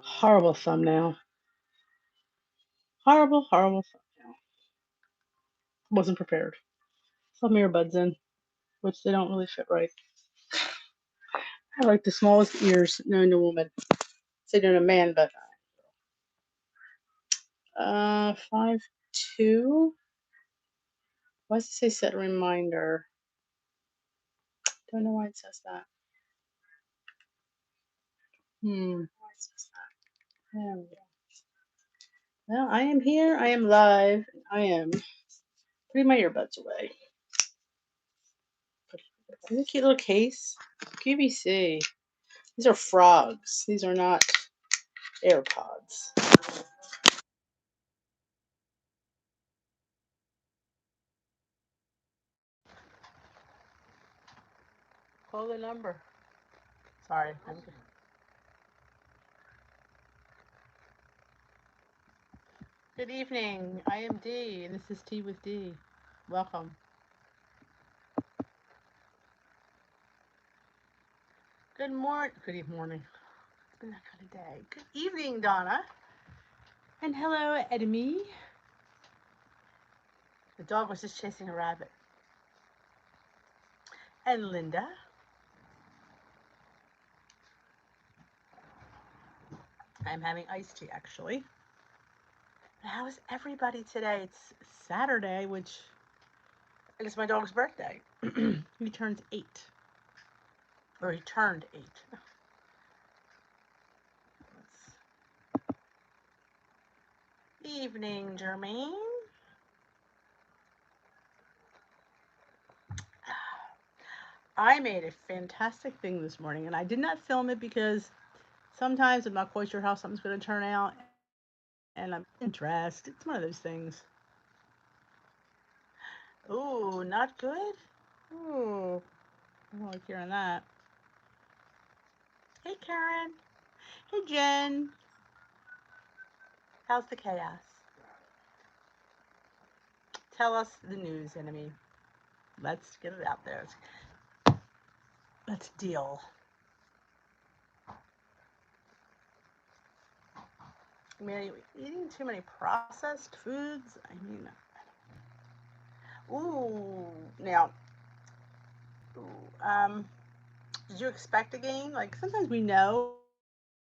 Horrible thumbnail. Horrible thumbnail. Wasn't prepared. Some earbuds in, which they don't really fit right. I like the smallest ears known to woman. Say known to man, but 5'2". Why does it say set reminder? Don't know why it says that. Why it says that? There we go. Well, I am here. I am live. I am putting my earbuds away. This is a cute little case. QVC. These are frogs. These are not AirPods. Call the number. Sorry. Good evening. I am D, and this is Tea with D. Welcome. Good morning. Good morning. It's been that kind of day. Good evening, Donna. And hello, Edmy. The dog was just chasing a rabbit. And Linda. I'm having iced tea, actually. How is everybody today? It's Saturday, which is my dog's birthday. He turns 8. Or he turned 8. Evening, Jermaine. I made a fantastic thing this morning, and I did not film it because sometimes I'm not quite sure how something's going to turn out, and I'm dressed. It's one of those things. Ooh, not good? Ooh, I don't like hearing that. Hey, Karen. Hey, Jen. How's the chaos? Tell us the news, enemy. Let's get it out there. Let's deal. I mean, are you eating too many processed foods? I mean, ooh, now, did you expect a gain? Like, sometimes we know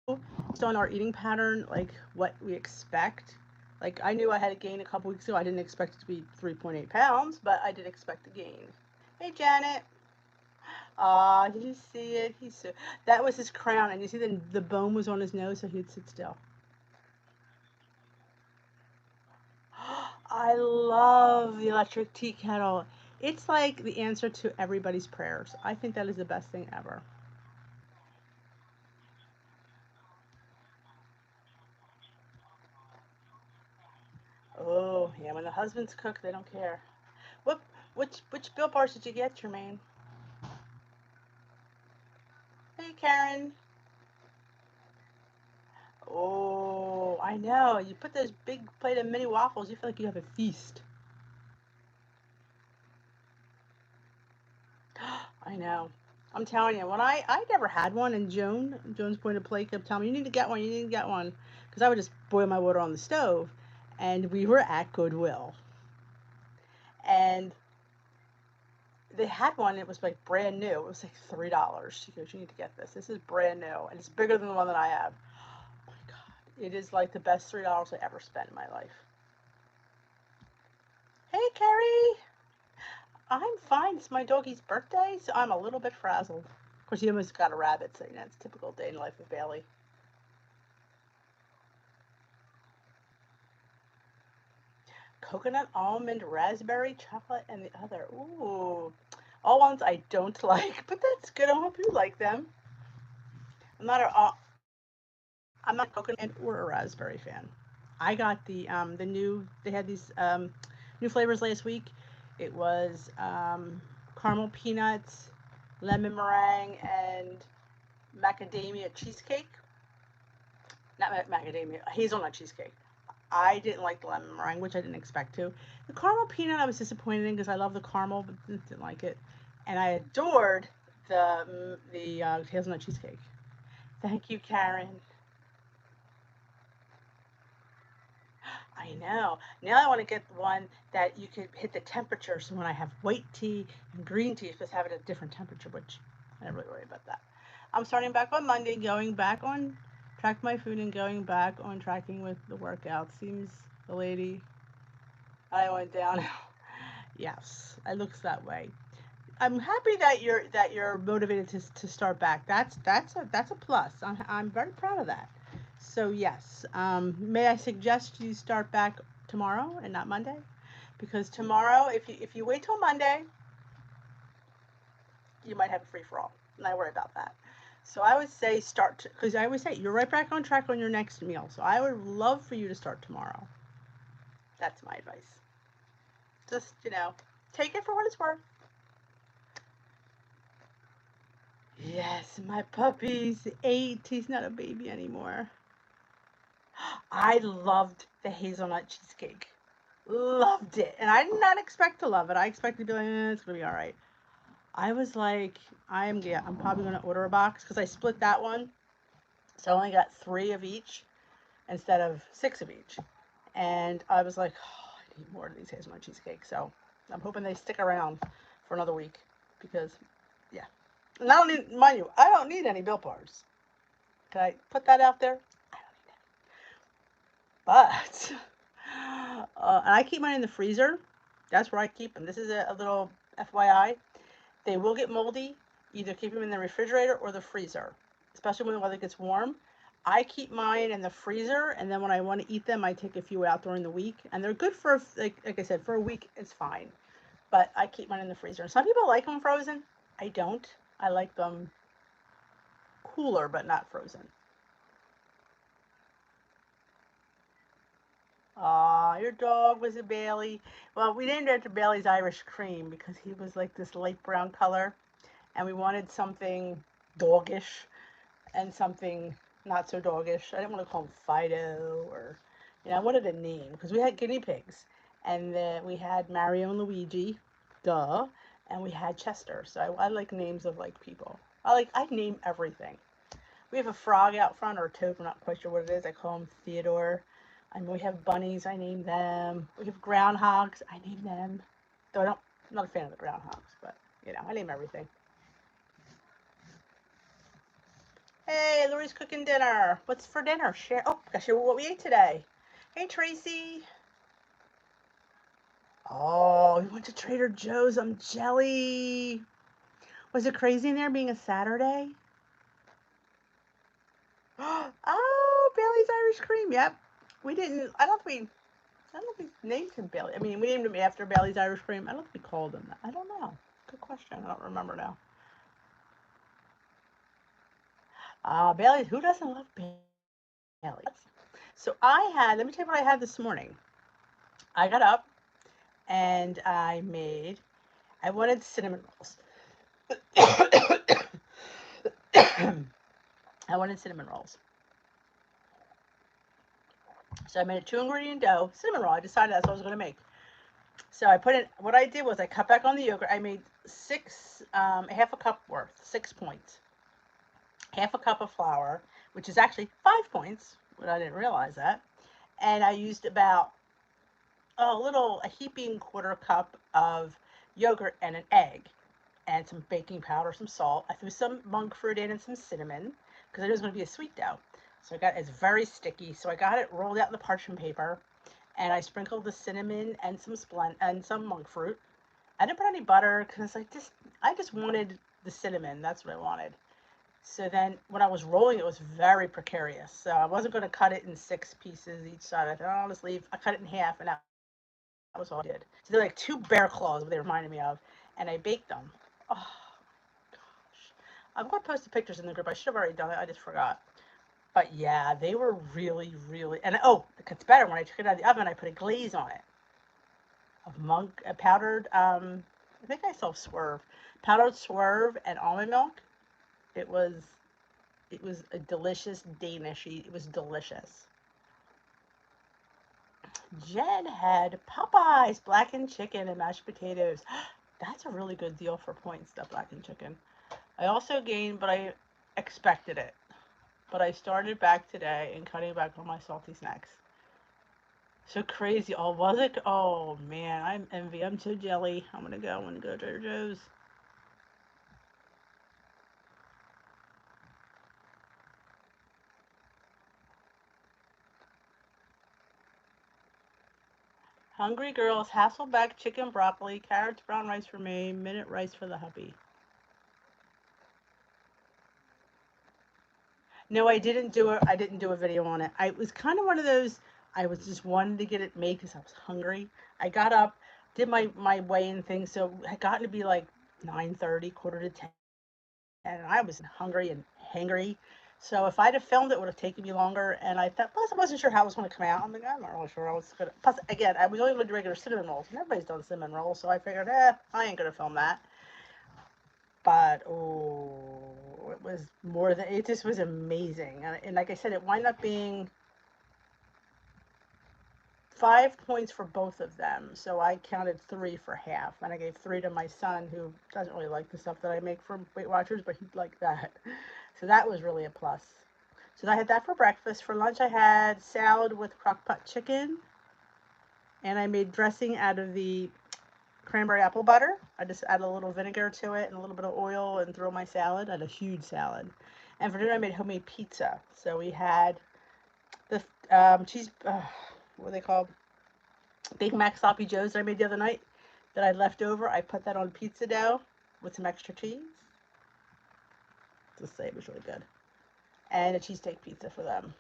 based on our eating pattern, like, what we expect. Like, I knew I had a gain a couple weeks ago. I didn't expect it to be 3.8 pounds, but I did expect a gain. Hey, Janet. Aw, did you see it? That was his crown, and you see the bone was on his nose, so he'd sit still. I love the electric tea kettle. It's like the answer to everybody's prayers. I think that is the best thing ever. Oh, yeah, when the husbands cook, they don't care. What which Bill bars did you get, Jermaine? Hey, Karen. Oh, I know. You put those big plate of mini waffles, you feel like you have a feast. I know. I'm telling you, when I never had one, and Joan's going to play kept telling me, you need to get one, you need to get one, because I would just boil my water on the stove, and we were at Goodwill, and they had one. It was like brand new. It was like $3. She goes, "You need to get this. This is brand new, and it's bigger than the one that I have." Oh my God, it is like the best $3 I ever spent in my life. Hey, Carrie. I'm fine. It's my doggy's birthday, so I'm a little bit frazzled. Of course, he almost got a rabbit, so it's a typical day in the life of Bailey. Coconut, almond, raspberry, chocolate, and the other. Ooh, all ones I don't like, but that's good. I hope you like them. I'm not a I'm not a coconut or a raspberry fan. I got the new. They had these new flavors last week. It was caramel peanuts, lemon meringue, and macadamia cheesecake. Not macadamia, hazelnut cheesecake. I didn't like the lemon meringue, which I didn't expect to. The caramel peanut I was disappointed in because I love the caramel, but didn't like it. And I adored the hazelnut cheesecake. Thank you, Karen. I know. Now I want to get one that you could hit the temperature. So when I have white tea and green tea, it's supposed to have it at a different temperature, which I don't really worry about that. I'm starting back on Monday, going back on track my food and going back on tracking with the workout. Seems the lady I went down. Yes, it looks that way. I'm happy that you're motivated to start back. That's a plus. I'm very proud of that. So yes, may I suggest you start back tomorrow and not Monday? Because tomorrow, if you wait till Monday, you might have a free for all, and I worry about that. So I would say start because I always say you're right back on track on your next meal. So I would love for you to start tomorrow. That's my advice. Just take it for what it's worth. Yes, my puppy's 8. He's not a baby anymore. I loved the hazelnut cheesecake. Loved it. And I did not expect to love it. I expected to be like, it's going to be all right. I was like, I'm probably going to order a box because I split that one. So I only got 3 of each instead of 6 of each. And I was like, oh, I need more of these hazelnut cheesecakes. So I'm hoping they stick around for another week because, yeah. And I don't need, mind you, I don't need any Built Bars. Can I put that out there? I don't need any. But and I keep mine in the freezer. That's where I keep them. This is a little FYI. They will get moldy. Either keep them in the refrigerator or the freezer, especially when the weather gets warm. I keep mine in the freezer, and then when I want to eat them, I take a few out during the week. And they're good for, like I said, for a week, it's fine. But I keep mine in the freezer. Some people like them frozen. I don't. I like them cooler, but not frozen. Aw, your dog was a Bailey. Well, we named it after Bailey's Irish Cream because he was like this light brown color, and we wanted something doggish and something not so doggish. I didn't want to call him Fido or, I wanted a name because we had guinea pigs, and then we had Mario and Luigi, duh, and we had Chester. So I like names of like people. I name everything. We have a frog out front or a toad. I'm not quite sure what it is. I call him Theodore. I mean, we have bunnies. I name them. We have groundhogs. I name them. Though I'm not a fan of the groundhogs, but I name everything. Hey, Lori's cooking dinner. What's for dinner? Share. Oh, I share what we ate today. Hey, Tracy. Oh, we went to Trader Joe's. I'm jelly. Was it crazy in there being a Saturday? Oh, Bailey's Irish Cream. Yep. We didn't. I don't think we named him Bailey. I mean, we named him after Bailey's Irish Cream. I don't think we called him that. I don't know. Good question. I don't remember now. Bailey. Who doesn't love Bailey's? So let me tell you what I had this morning. I got up and I wanted cinnamon rolls. I wanted cinnamon rolls. So I made a 2-ingredient dough, cinnamon roll. I decided that's what I was going to make. So what I did was I cut back on the yogurt. I made half a cup worth, 6 points. Half a cup of flour, which is actually 5 points, but I didn't realize that. And I used about a heaping quarter cup of yogurt and an egg and some baking powder, some salt. I threw some monk fruit in and some cinnamon because I knew it was going to be a sweet dough. So it's very sticky. So I got it rolled out in the parchment paper and I sprinkled the cinnamon and some monk fruit. I didn't put any butter because I just wanted the cinnamon. That's what I wanted. So then when I was rolling, it was very precarious. So I wasn't going to cut it in 6 pieces each side. I thought, I'll just leave. I cut it in half, and that was all I did. So they're like 2 bear claws, what they reminded me of. And I baked them. Oh, gosh. I'm going to post the pictures in the group. I should have already done it. I just forgot. But yeah, they were really, really. And it gets better. When I took it out of the oven, I put a glaze on it of powdered. I think I saw Swerve. Powdered Swerve and almond milk. It was a delicious Danish. It was delicious. Jen had Popeyes blackened chicken and mashed potatoes. That's a really good deal for points, that blackened chicken. I also gained, but I expected it. But I started back today and cutting back on my salty snacks. So crazy. Oh, was it? Oh man, I'm envy. I'm so jelly. I'm gonna go to Trader Joe's. Hungry girls, Hasselback chicken, broccoli, carrots, brown rice for me, minute rice for the hubby. No, I didn't do it. I didn't do a video on it. I was kind of one of those. I was just wanting to get it made because I was hungry. I got up, did my weigh-in thing, so it had gotten to be like 9:30, quarter to 10, and I was hungry and hangry. So if I'd have filmed it, it would have taken me longer. And I thought, plus I wasn't sure how it was going to come out. I'm like, I'm not really sure how it's gonna. Plus, again, I was only going to do regular cinnamon rolls, and everybody's done cinnamon rolls, so I figured, I ain't gonna film that. But oh, it was more than it just was amazing. And like I said, it wound up being 5 points for both of them. So I counted three for half, and I gave three to my son, who doesn't really like the stuff that I make for Weight Watchers, but he'd like that. So that was really a plus. So I had that for breakfast. For lunch, I had salad with crock pot chicken, and I made dressing out of the cranberry apple butter. I just add a little vinegar to it and a little bit of oil and throw my salad. I had a huge salad. And for dinner, I made homemade pizza. So we had the cheese, what are they called? Big Mac sloppy joes that I made the other night that I left over. I put that on pizza dough with some extra cheese. Just say it was really good. And a cheesesteak pizza for them.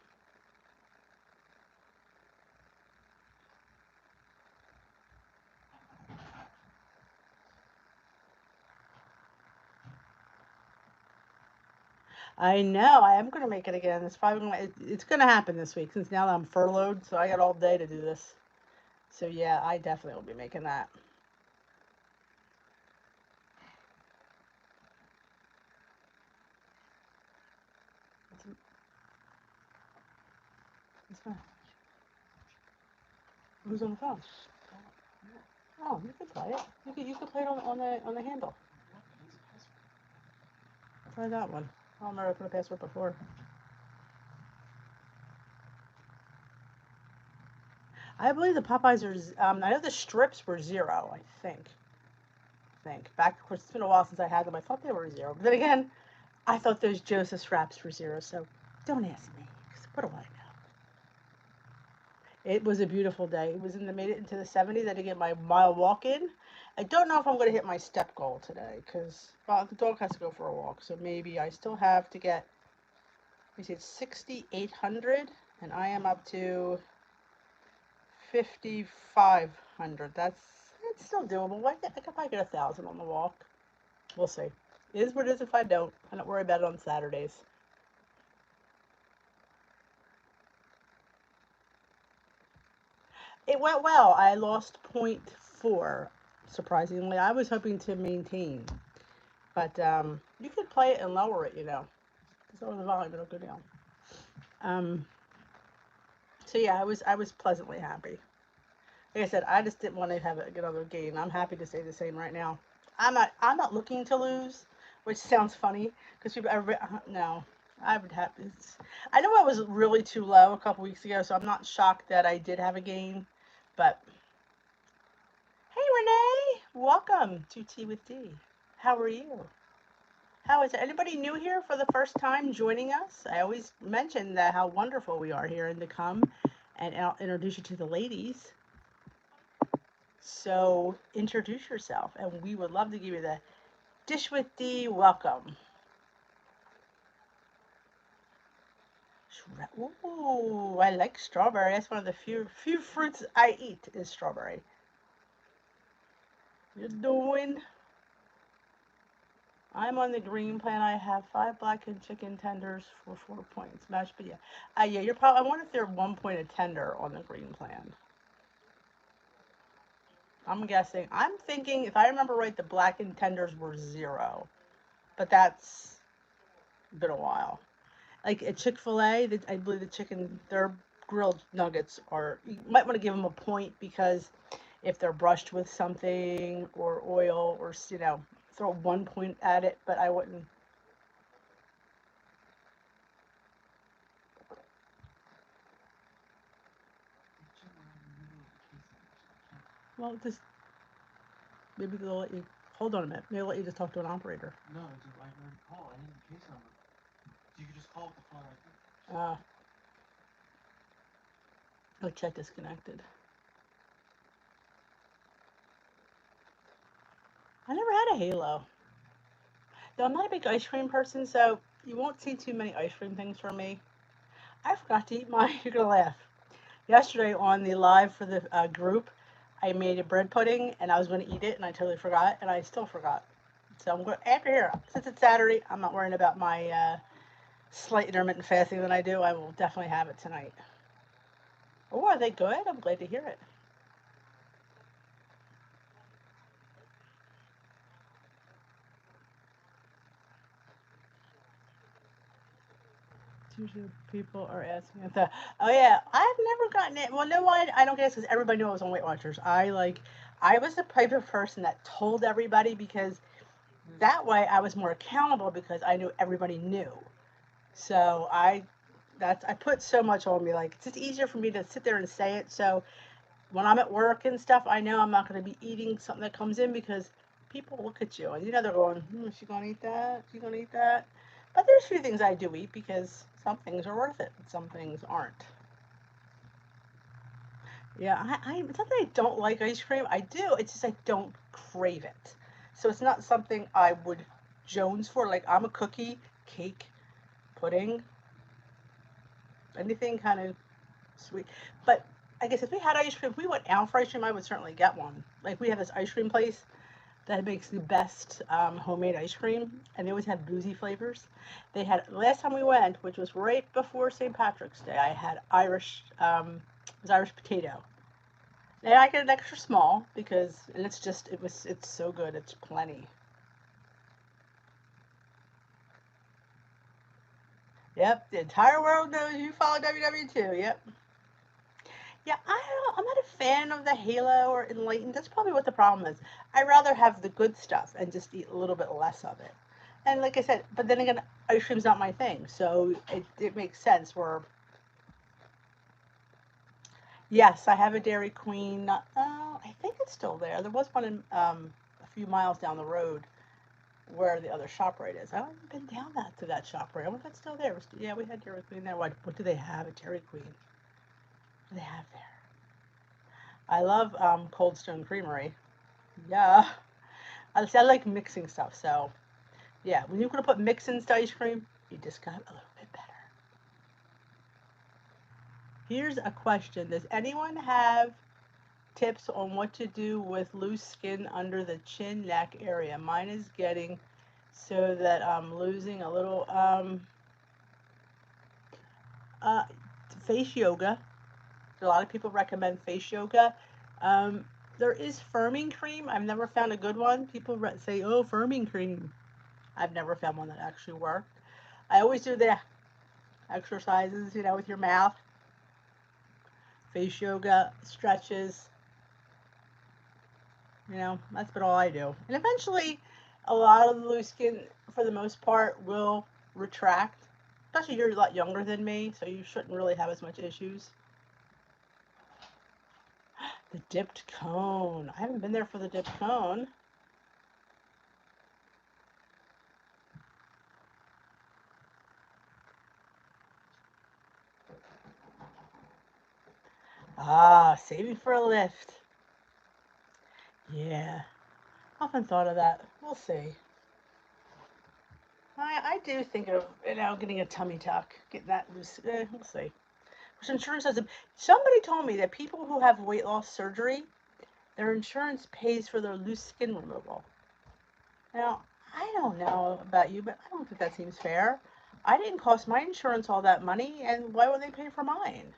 I know. I am going to make it again. It's going to happen this week since now that I'm furloughed. So I got all day to do this. So yeah, I definitely will be making that. Who's on the phone? Oh, you can play it. You can play it on the handle. Try that one. I don't remember if I put a password before. I believe the Popeyes are. I know the strips were 0. I think back. Of course, it's been a while since I had them. I thought they were 0, but then again, I thought those Joseph's wraps were 0. So don't ask me. 'Cause what do I know? It was a beautiful day. It was made it into the 70s. I did get my mile walk in. I don't know if I'm going to hit my step goal today because the dog has to go for a walk. So maybe I still have to get. We see it's 6,800, and I am up to 5,500. It's still doable. I could probably get 1,000 on the walk. We'll see. It is what it is if I don't. I don't worry about it on Saturdays. It went well. I lost point 0.4. Surprisingly, I was hoping to maintain, but you could play it and lower it. So the volume it'll go down. Um, so yeah, I was pleasantly happy. Like I said, I just didn't want to have another gain. I'm happy to stay the same right now. I'm not looking to lose, which sounds funny because people. No, I would have. I know I was really too low a couple weeks ago, so I'm not shocked that I did have a gain. But hey, Renee, welcome to Tea with D. How are you? How is it? Anybody new here for the first time joining us? I always mention that how wonderful we are here and to come and I'll introduce you to the ladies. So introduce yourself, and we would love to give you the Dish with D welcome. Ooh, I like strawberry. That's one of the few fruits I eat is strawberry. You're doing? I'm on the green plan. I have 5 blackened chicken tenders for 4 points. Mashed potato. Yeah, you're probably. I wonder if they're 1 point a tender on the green plan. I'm guessing. I'm thinking, if I remember right, the blackened tenders were 0, but that's been a while. Like at Chick-fil-A, I believe their grilled nuggets are. You might want to give them a point because if they're brushed with something or oil or throw 1 point at it. But I wouldn't. Well, just maybe they'll let you. Hold on a minute. Maybe they'll let you just talk to an operator. No, it's a, I already called. I need the case number. So you can just call up the phone right there. Oh, check disconnected. I never had a Halo. Though I'm not a big ice cream person, so you won't see too many ice cream things from me. I forgot to eat mine. You're gonna laugh. Yesterday on the live for the group, I made a bread pudding and I was going to eat it and I totally forgot and I still forgot. So I'm going after here. Since it's Saturday, I'm not worrying about my slight intermittent fasting that I do. I will definitely have it tonight. Oh, are they good? I'm glad to hear it. Usually people are asking if that. Oh yeah, I've never gotten it. Well, no, I don't guess because everybody knew I was on Weight Watchers. I was the type of person that told everybody because that way I was more accountable because I knew everybody knew. So I put so much on me. Like it's just easier for me to sit there and say it. So when I'm at work and stuff, I know I'm not going to be eating something that comes in because people look at you and you know they're going, is she going to eat that? Is she going to eat that? But there's a few things I do eat because some things are worth it, and some things aren't. Yeah, it's not that I don't like ice cream. I do. It's just I don't crave it. So it's not something I would Jones for. Like I'm a cookie, cake, pudding, anything kind of sweet. But I guess if we had ice cream, if we went out for ice cream, I would certainly get one. Like we have this ice cream place that makes the best homemade ice cream, and they always have boozy flavors. They had last time we went, which was right before St. Patrick's Day. I had it was Irish potato. And I get it extra small because, and it's so good. It's plenty. Yep, the entire world knows you follow WW2. Yep. Yeah, I'm not a fan of the Halo or Enlightened. That's probably what the problem is. I rather have the good stuff and just eat a little bit less of it. And like I said, but then again, ice cream's not my thing, so it makes sense. Where yes, I have a Dairy Queen. I think it's still there. There was one in a few miles down the road where the other ShopRite is. I haven't been down that to that ShopRite. I wonder if that's still there. Yeah, we had Dairy Queen there. What do they have at Dairy Queen? What do they have there? I love Cold Stone Creamery. Yeah. I like mixing stuff, so yeah, when you're gonna put mix-ins to ice cream, you just got a little bit better. Here's a question: does anyone have tips on what to do with loose skin under the chin neck area? Mine is getting so that I'm losing a little uh, face yoga. A lot of people recommend face yoga. Um, there is firming cream. I've never found a good one. People say, "Oh, firming cream." I've never found one that actually worked. I always do the exercises, with your mouth, face yoga, stretches. That's about all I do. And eventually, a lot of the loose skin, for the most part, will retract. Especially you're a lot younger than me, so you shouldn't really have as much issues. The dipped cone. I haven't been there for the dipped cone. Ah, saving for a lift. Yeah, often thought of that. We'll see. I do think of getting a tummy tuck, getting that loose. We'll see. Which insurance doesn't. Somebody told me that people who have weight loss surgery, their insurance pays for their loose skin removal. Now, I don't know about you, but I don't think that seems fair. I didn't cost my insurance all that money, and why would they pay for mine?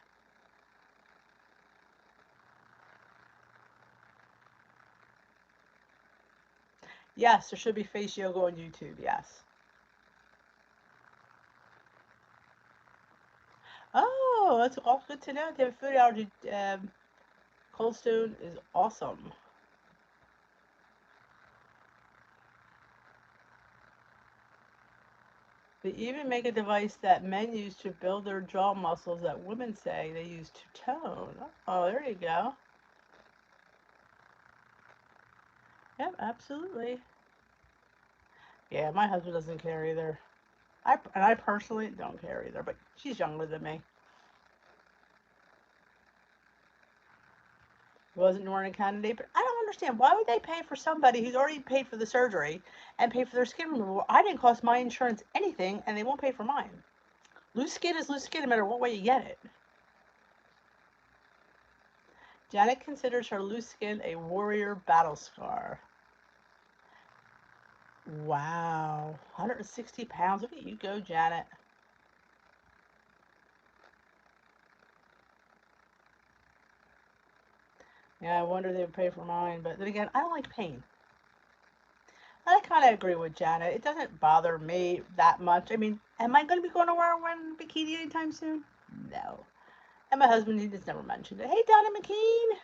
Yes, there should be face yoga on YouTube. Yes. Oh, that's all good to know. If you have a food allergy, Cold Stone is awesome. They even make a device that men use to build their jaw muscles that women say they use to tone. Oh, there you go. Yep, absolutely. Yeah, my husband doesn't care either. I personally don't care either, but she's younger than me. Wasn't nor a candidate, but I don't understand why would they pay for somebody who's already paid for the surgery and pay for their skin removal? I didn't cost my insurance anything, and they won't pay for mine. Loose skin is loose skin, no matter what way you get it. Janet considers her loose skin a warrior battle scar. Wow, 160 pounds. Look at you go, Janet. Yeah, I wonder they would pay for mine, but then again, I don't like pain. I kind of agree with Janet. It doesn't bother me that much. I mean, am I going to be going to wear one bikini anytime soon? No. And my husband, he just never mentioned it. Hey, Donna McKean,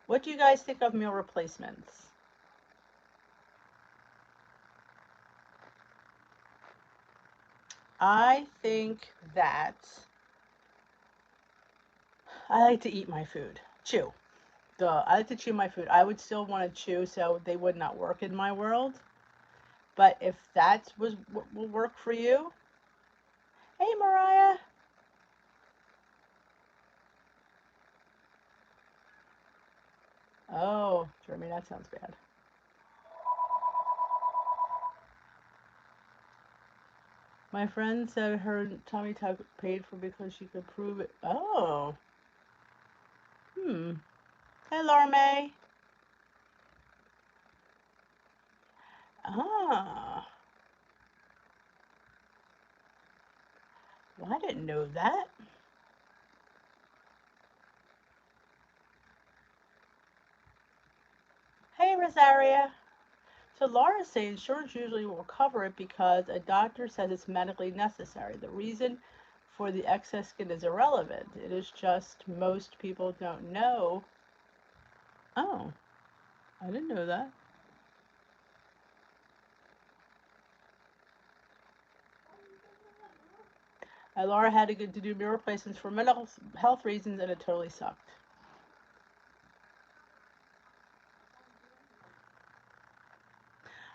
what do you guys think of meal replacements? I think that I like to eat my food. Chew. Duh. I like to chew my food. I would still want to chew, so they would not work in my world. But if that was what will work for you, hey, Mariah. Oh, Jeremy, that sounds bad. My friend said her tummy tuck paid for because she could prove it. Oh, hmm. Hey, Laura May. Ah, well, I didn't know that. Hey, Rosaria. So Laura's saying insurance usually will cover it because a doctor says it's medically necessary. The reason for the excess skin is irrelevant. It is just most people don't know. Oh, I didn't know that. Laura had to get to do meal replacements for mental health reasons, and it totally sucked.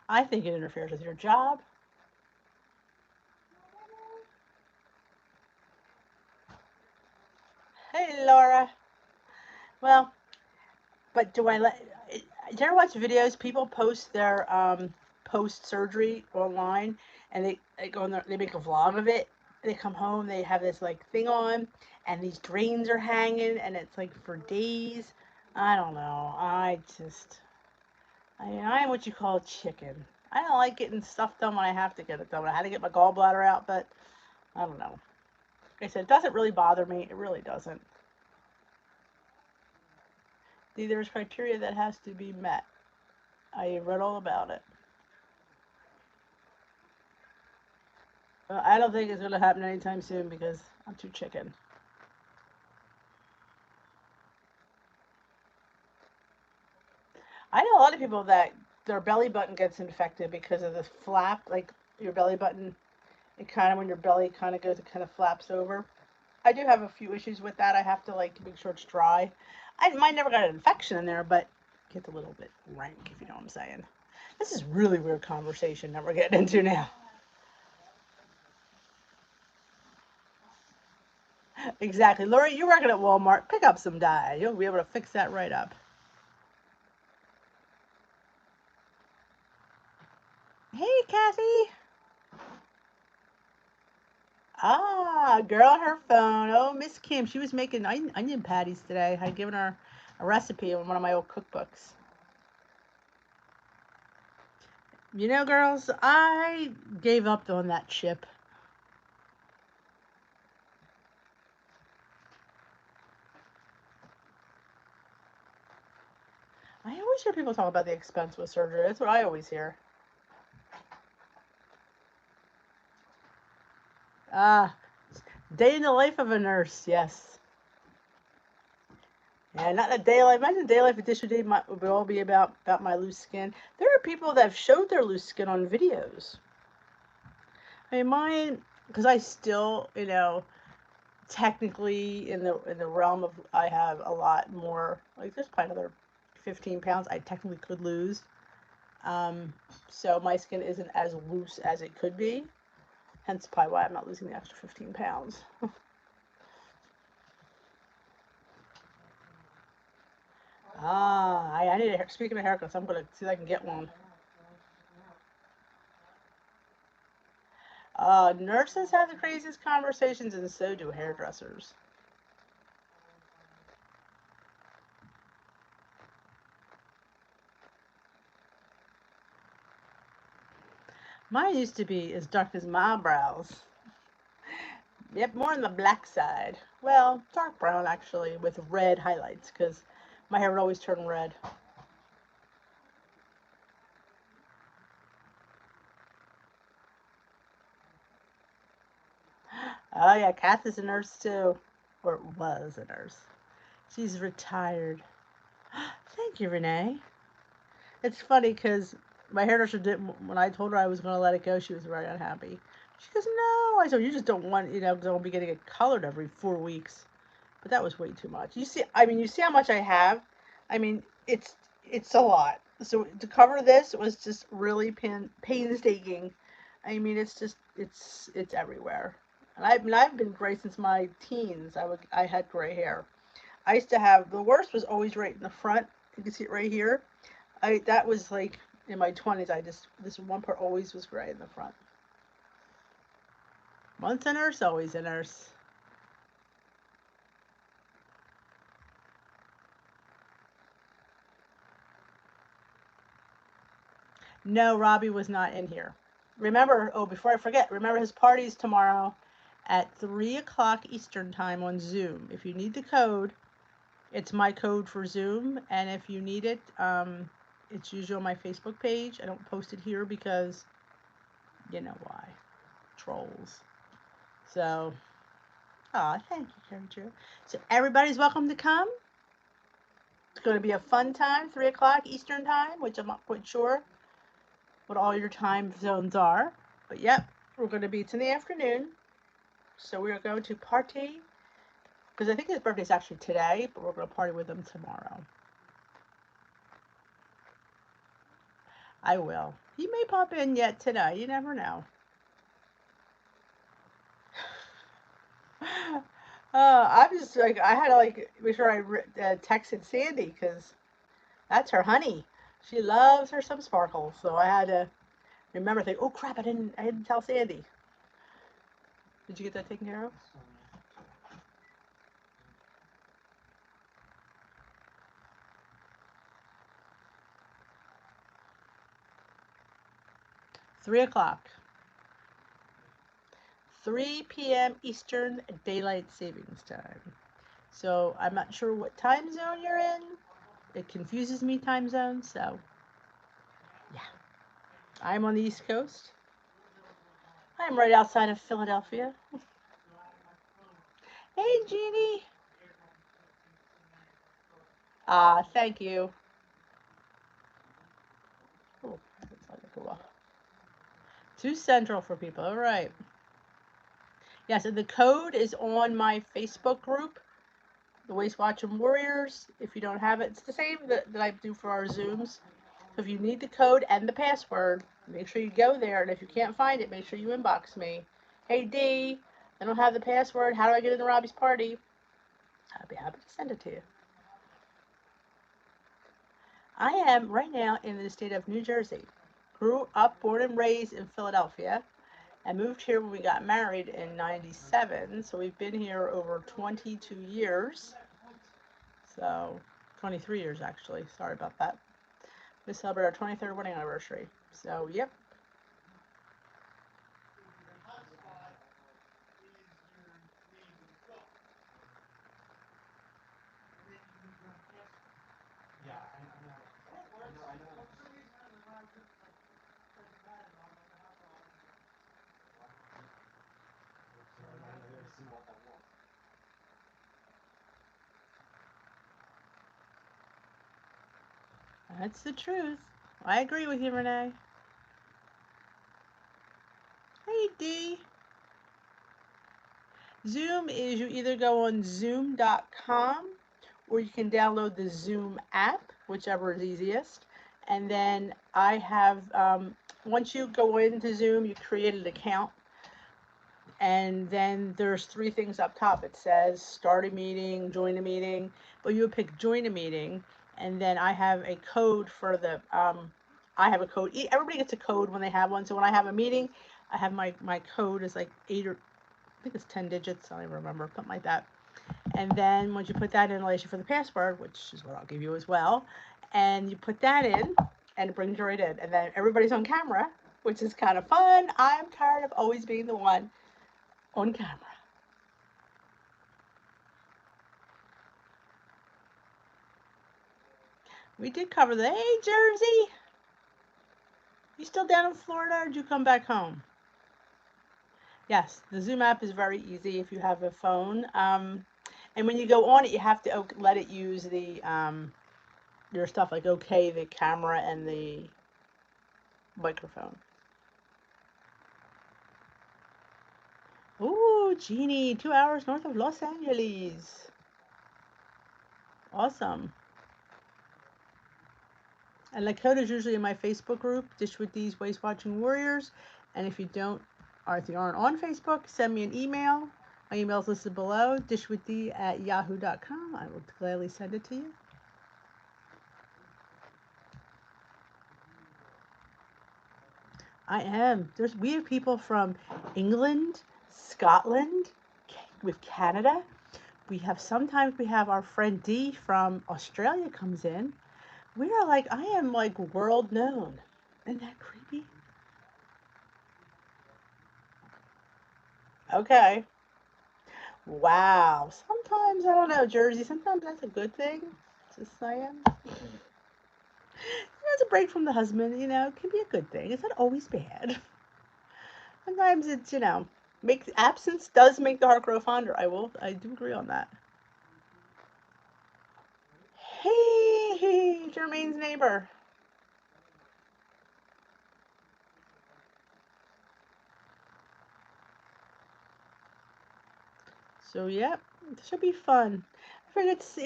I think it interferes with your job. Hey, Laura. Well, but do I let? Do you ever watch videos? People post their post surgery online, and they go on there, they make a vlog of it. They come home, they have this like thing on, and these drains are hanging, and it's like for days. I don't know. I am what you call a chicken. I don't like getting stuff done when I have to get it done. I had to get my gallbladder out, but I don't know. Like I said, it doesn't really bother me. It really doesn't. There's criteria that has to be met. I read all about it. I don't think it's going to happen anytime soon because I'm too chicken. I know a lot of people that their belly button gets infected because of the flap, like your belly button. It kind of when your belly kind of goes, it kind of flaps over. I do have a few issues with that. I have to like make sure it's dry. I might never got an infection in there, but it gets a little bit rank, if you know what I'm saying. This is really weird conversation that we're getting into now. Exactly. Lori, you're working at Walmart. Pick up some dye. You'll be able to fix that right up. Hey, Kathy. Ah, girl on her phone. Oh, Miss Kim. She was making onion patties today. I'd given her a recipe in one of my old cookbooks. You know, girls, I gave up on that chip. I always hear people talk about the expense with surgery. That's what I always hear. Ah, day in the life of a nurse. Yes. Yeah, not a day life. Imagine a day life edition day would all be about my loose skin. There are people that have showed their loose skin on videos. I mean, mine, because I still, technically in the realm of I have a lot more. Like there's probably another 15 pounds I technically could lose. Um, so my skin isn't as loose as it could be. Hence probably why I'm not losing the extra 15 pounds. I need a speaking of haircuts, I'm gonna see if I can get one. Nurses have the craziest conversations, and so do hairdressers. Mine used to be as dark as my brows. Yep, more on the black side. Well, dark brown actually, with red highlights, because my hair would always turn red. Oh yeah, Kath is a nurse too, or was a nurse. She's retired. Thank you, Renee. It's funny because my hairdresser didn't. When I told her I was going to let it go, she was very unhappy. She goes, "No." I said, "You just don't want, don't be getting it colored every 4 weeks." But that was way too much. You see, I mean, you see how much I have. I mean, it's a lot. So to cover this was just really painstaking. I mean, it's just it's everywhere. And I've been gray since my teens. I had gray hair. I used to have the worst was always right in the front. You can see it right here. I that was like in my 20s. I just this one part always was gray in the front. Once a nurse, always a nurse. No, Robbie was not in here. Remember, oh, before I forget, remember his party's tomorrow at 3 o'clock Eastern time on Zoom. If you need the code, it's my code for Zoom. And if you need it, it's usually on my Facebook page. I don't post it here because you know why. Trolls. So, thank you, Carrie Jo. So everybody's welcome to come. It's going to be a fun time, 3 o'clock Eastern time, which I'm not quite sure what all your time zones are. But yep, we're going to be, it's in the afternoon. So we are going to party, because I think his birthday's actually today, but we're going to party with him tomorrow. I will. He may pop in yet today. You never know. I'm just like, I had to like make sure I texted Sandy because that's her honey. She loves her some sparkles. So I had to remember, think, oh crap, I didn't tell Sandy. Did you get that taken care of? 3 o'clock. 3 p.m. Eastern Daylight Savings Time. So I'm not sure what time zone you're in. It confuses me, time zones. So yeah, I'm on the East Coast. I'm right outside of Philadelphia. Hey, Jeannie. Thank you. Oh, that's like a cool. 2 Central for people. All right. Yes, and the code is on my Facebook group, the Waist Watching Warriors. If you don't have it, it's the same that I do for our Zooms. So if you need the code and the password, make sure you go there. And if you can't find it, make sure you inbox me. Hey, D, I don't have the password. How do I get into Robbie's party? I'll be happy to send it to you. I am right now in the state of New Jersey. Grew up, born and raised in Philadelphia. I moved here when we got married in 97. So we've been here over 22 years. So 23 years actually. Sorry about that. We celebrate our 23rd wedding anniversary. So, yep. That's the truth. I agree with you, Renee. Hey, D. Zoom is you either go on zoom.com or you can download the Zoom app, whichever is easiest. And then I have, once you go into Zoom, you create an account. And then there's three things up top. It says start a meeting, join a meeting, but you would pick join a meeting. And then I have a code for the, I have a code. Everybody gets a code when they have one. So when I have a meeting, I have my code is like 8 or I think it's 10 digits. I don't even remember, something like that. And then once you put that in relation for the password, which is what I'll give you as well, and you put that in, and it brings you right in. And then everybody's on camera, which is kind of fun. I'm tired of always being the one on camera. We did cover the, hey, Jersey, you still down in Florida or did you come back home? Yes, the Zoom app is very easy if you have a phone. And when you go on it, you have to let it use the your stuff, like okay, the camera and the microphone. Ooh, Jeannie, 2 hours north of Los Angeles. Awesome. And Lakota's usually in my Facebook group, Dish with These Waist Watching Warriors. And if you don't, or if you aren't on Facebook, send me an email. My email is listed below, dishwithdee@yahoo.com. I will gladly send it to you. I am. We have people from England, Scotland, with Canada. Sometimes we have our friend Dee from Australia comes in. We are like, I am like world known. Isn't that creepy? Okay. Wow. Sometimes, I don't know, Jersey, sometimes that's a good thing. Just saying. It's a break from the husband, it can be a good thing. It's not always bad. Sometimes it's, makes absence does make the heart grow fonder. I do agree on that. Hey, Jermaine's neighbor. So, yep, it should be fun. I figured it's,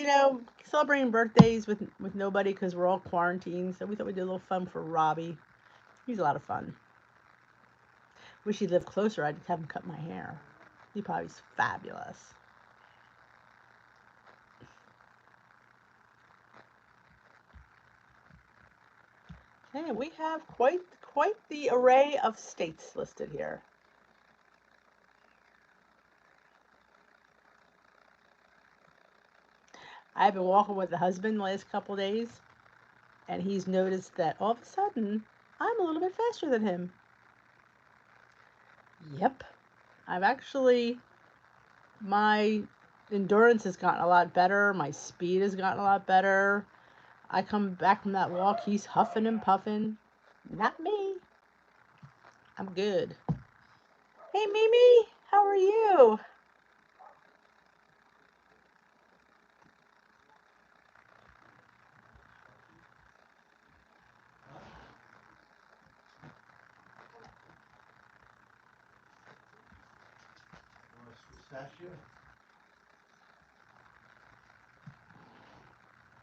celebrating birthdays with nobody because we're all quarantined. So we thought we'd do a little fun for Robbie. He's a lot of fun. Wish he lived closer. I'd have him cut my hair. He probably's fabulous. Okay, we have quite the array of states listed here. I've been walking with the husband the last couple days, and he's noticed that all of a sudden I'm a little bit faster than him. Yep. My endurance has gotten a lot better. My speed has gotten a lot better. I come back from that walk, he's huffing and puffing. Not me. I'm good. Hey, Mimi, how are you?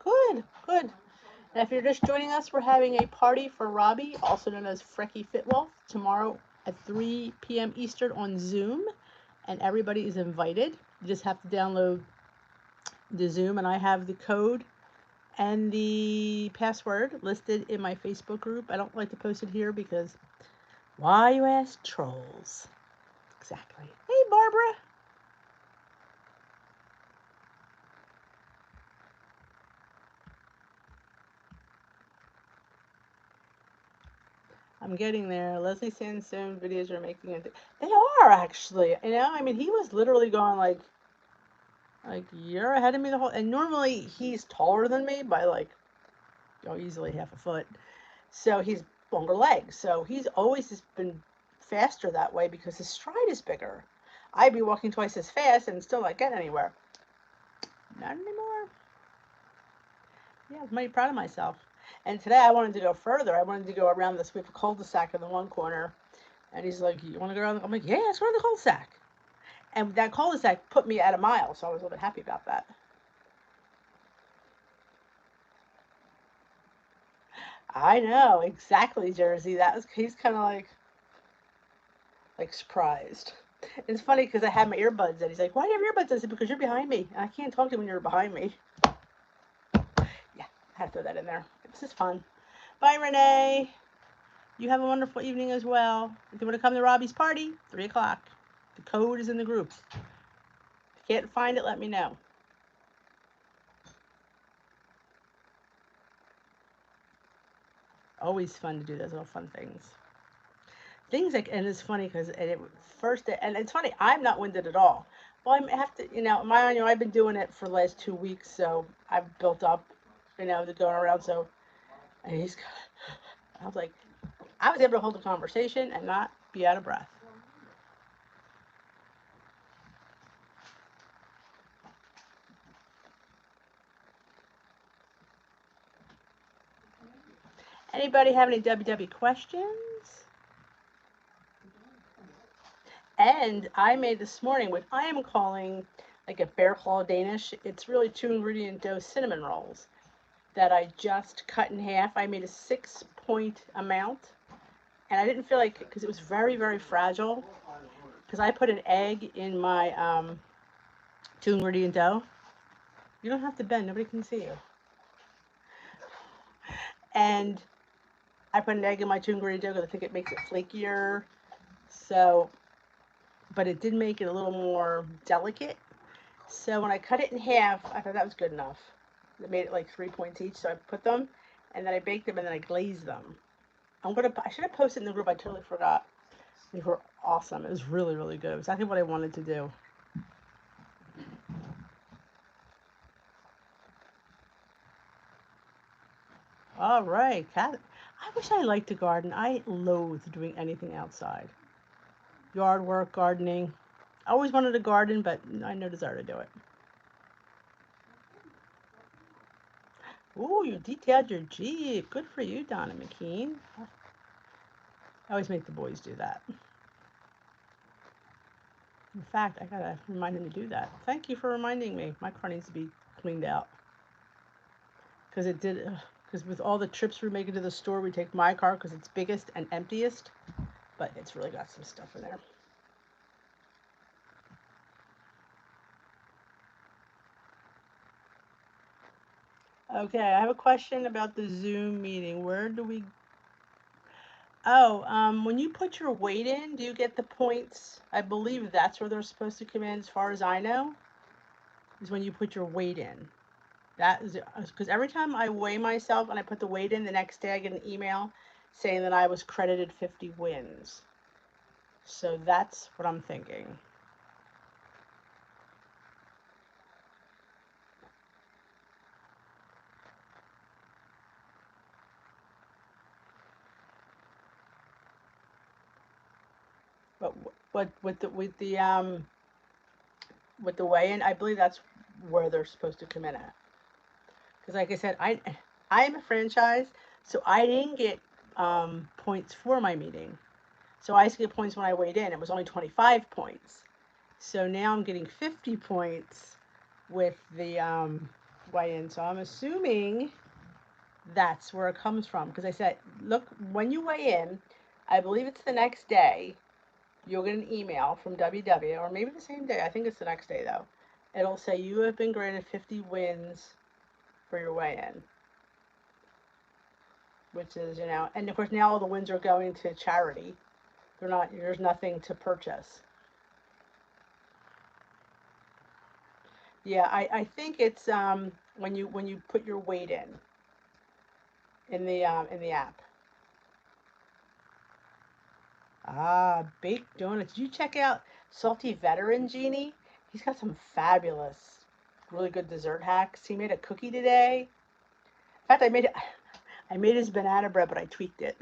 Good, good. And if you're just joining us, we're having a party for Robbie, also known as Frecky Fitwolf, tomorrow at 3 p.m. Eastern on Zoom, and everybody is invited. You just have to download the Zoom, and I have the code and the password listed in my Facebook group. I don't like to post it here because why, you ask? Trolls. Exactly. Hey, Barbara. I'm getting there. Leslie Sandstone videos are making it. They are actually. I mean, he was literally going like you're ahead of me the whole. And normally he's taller than me by like, easily half a foot. So he's longer legs. So he's always just been faster that way because his stride is bigger. I'd be walking twice as fast and still not getting anywhere. Not anymore. Yeah, I was mighty proud of myself. And today I wanted to go further. I wanted to go around this. We have a cul-de-sac in the one corner. And he's like, you want to go around? I'm like, yeah, let's go around the cul-de-sac. And that cul-de-sac put me at a mile, so I was a little bit happy about that. I know, exactly, Jersey. He's kind of like surprised. It's funny because I had my earbuds and he's like, "Why do you have earbuds?" I said, "Because you're behind me. And I can't talk to you when you're behind me." Yeah, I had to throw that in there. This is fun. Bye, Renee. You have a wonderful evening as well. If you want to come to Robbie's party, 3 o'clock. The code is in the group. If you can't find it, let me know. Always fun to do those little fun things. And it's funny because and it's funny, I'm not winded at all. Well, I have to, I've been doing it for the last 2 weeks, so I've built up, the going around. So, and I was like, I was able to hold a conversation and not be out of breath. Anybody have any WW questions? And I made this morning what I am calling like a bear claw Danish. It's really 2-ingredient dough cinnamon rolls that I just cut in half. I made a 6-point amount, and I didn't feel like, because it was very, very fragile, because I put an egg in my 2-ingredient dough. You don't have to bend, nobody can see you. And I put an egg in my 2-ingredient dough because I think it makes it flakier. So, but it did make it a little more delicate. So when I cut it in half, I thought that was good enough. It made it like 3 points each. So I put them, and then I baked them, and then I glazed them. I should have posted in the group. I totally forgot. They were awesome. It was really, really good. It was exactly what I wanted to do. All right, Kat. I wish I liked to garden. I loathe doing anything outside. Yard work, gardening. I always wanted to garden, but I no desire to do it. Ooh, you detailed your Jeep. Good for you, Donna McKean. I always make the boys do that. In fact, I gotta remind him to do that. Thank you for reminding me. My car needs to be cleaned out. Because with all the trips we make into the store, we take my car because it's biggest and emptiest. But it's really got some stuff in there. Okay, I have a question about the Zoom meeting. Where do we... Oh, when you put your weight in, do you get the points? I believe that's where they're supposed to come in, as far as I know, is when you put your weight in. That is because every time I weigh myself and I put the weight in, the next day I get an email saying that I was credited 50 wins. So that's what I'm thinking. But with the weigh-in, I believe that's where they're supposed to come in at. Because like I said, I'm a franchise, so I didn't get points for my meeting. So I used to get points when I weighed in. It was only 25 points. So now I'm getting 50 points with the weigh-in. So I'm assuming that's where it comes from. Because I said, look, when you weigh in, I believe it's the next day, you'll get an email from WW, or maybe the same day. I think it's the next day, though. It'll say you have been granted 50 wins for your weigh-in. Which is, and of course now all the wins are going to charity. There's nothing to purchase. Yeah, I think it's when you put your weight in the app. Ah, baked donuts. Did you check out Salty Veteran Genie? He's got some fabulous, really good dessert hacks. He made a cookie today. In fact, I made his banana bread, but I tweaked it.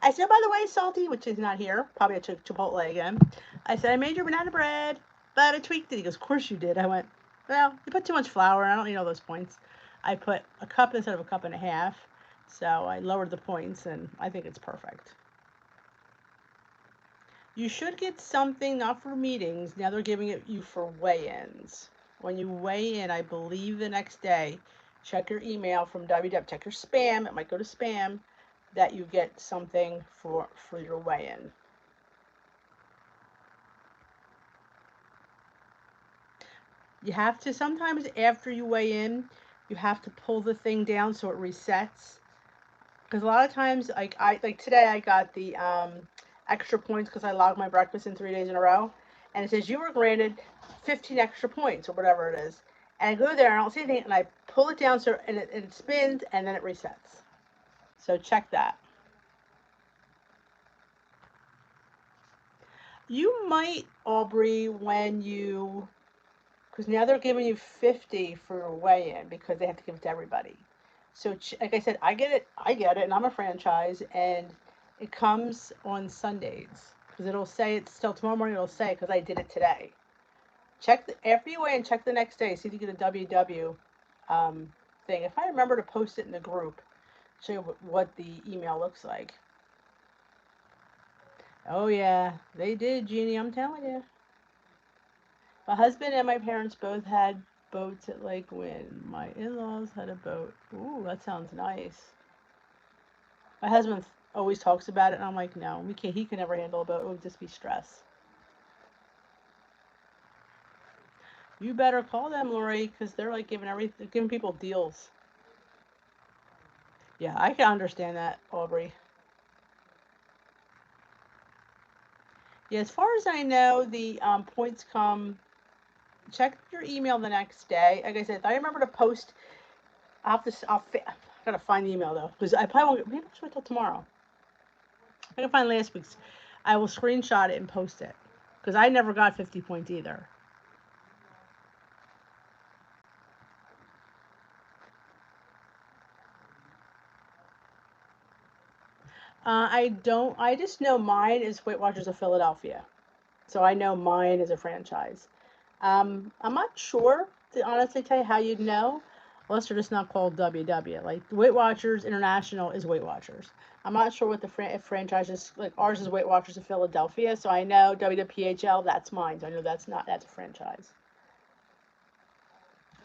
I said, by the way, Salty, which is not here, probably at Chipotle again. I said, I made your banana bread, but I tweaked it. He goes, of course you did. I went, well, you put too much flour, and I don't need all those points. I put a cup instead of a cup and a half, so I lowered the points, and I think it's perfect. You should get something, not for meetings. Now they're giving it you for weigh-ins. When you weigh in, I believe the next day, check your email from WW. Check your spam. It might go to spam. That you get something for your weigh-in. You have to, sometimes after you weigh in, you have to pull the thing down so it resets. Because a lot of times, like today, I got the extra points because I logged my breakfast in 3 days in a row, and it says you were granted 15 extra points or whatever it is. And I go there and I don't see anything, and I pull it down so it spins and then it resets. So check that. You might, Aubrey, when you, because now they're giving you 50 for your weigh-in because they have to give it to everybody. So like I said, I get it, and I'm a franchise, and it comes on Sundays because it'll say it's still tomorrow morning. It'll say because I did it today. Check after you weigh in, check the next day. See if you get a WW thing. If I remember to post it in the group, show you what the email looks like. Oh yeah, they did, Jeannie. I'm telling you. My husband and my parents both had boats at Lake Wind. My in-laws had a boat. Ooh, that sounds nice. My husband always talks about it, and I'm like, no, we can't. He can never handle a boat. It would just be stress. You better call them, Lori, because they're like giving people deals. Yeah, I can understand that, Aubrey. Yeah, as far as I know, the points come. Check your email the next day. Like I said, if I remember to post, I gotta find the email though, because I probably won't. Maybe I'll wait till tomorrow. I can find last week's. I will screenshot it and post it, because I never got 50 points either. I don't. I just know mine is Weight Watchers of Philadelphia, so I know mine is a franchise. I'm not sure to honestly tell you how you'd know, unless they're just not called WW. Like Weight Watchers International is Weight Watchers. I'm not sure what the franchise is. Like ours is Weight Watchers of Philadelphia, so I know WWPHL. That's mine. So I know that's a franchise.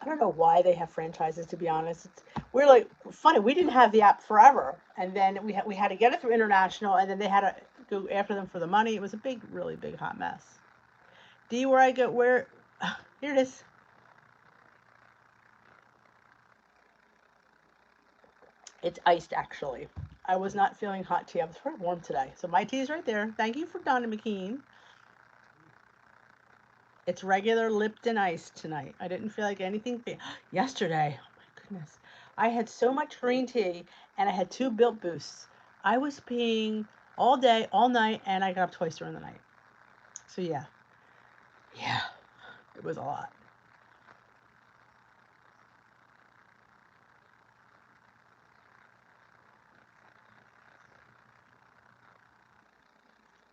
I don't know why they have franchises. To be honest, we're like funny. We didn't have the app forever, and then we had to get it through international, and then they had to go after them for the money. It was a big, really big hot mess. D, where I go, where here it is. It's iced actually. I was not feeling hot tea. I was very warm today, so my tea is right there. Thank you for Donna McKean. It's regular Lipton ice tonight. I didn't feel like anything yesterday. Oh my goodness. I had so much green tea and I had 2 Built Boosts. I was peeing all day, all night, and I got up twice during the night. So yeah. Yeah. It was a lot.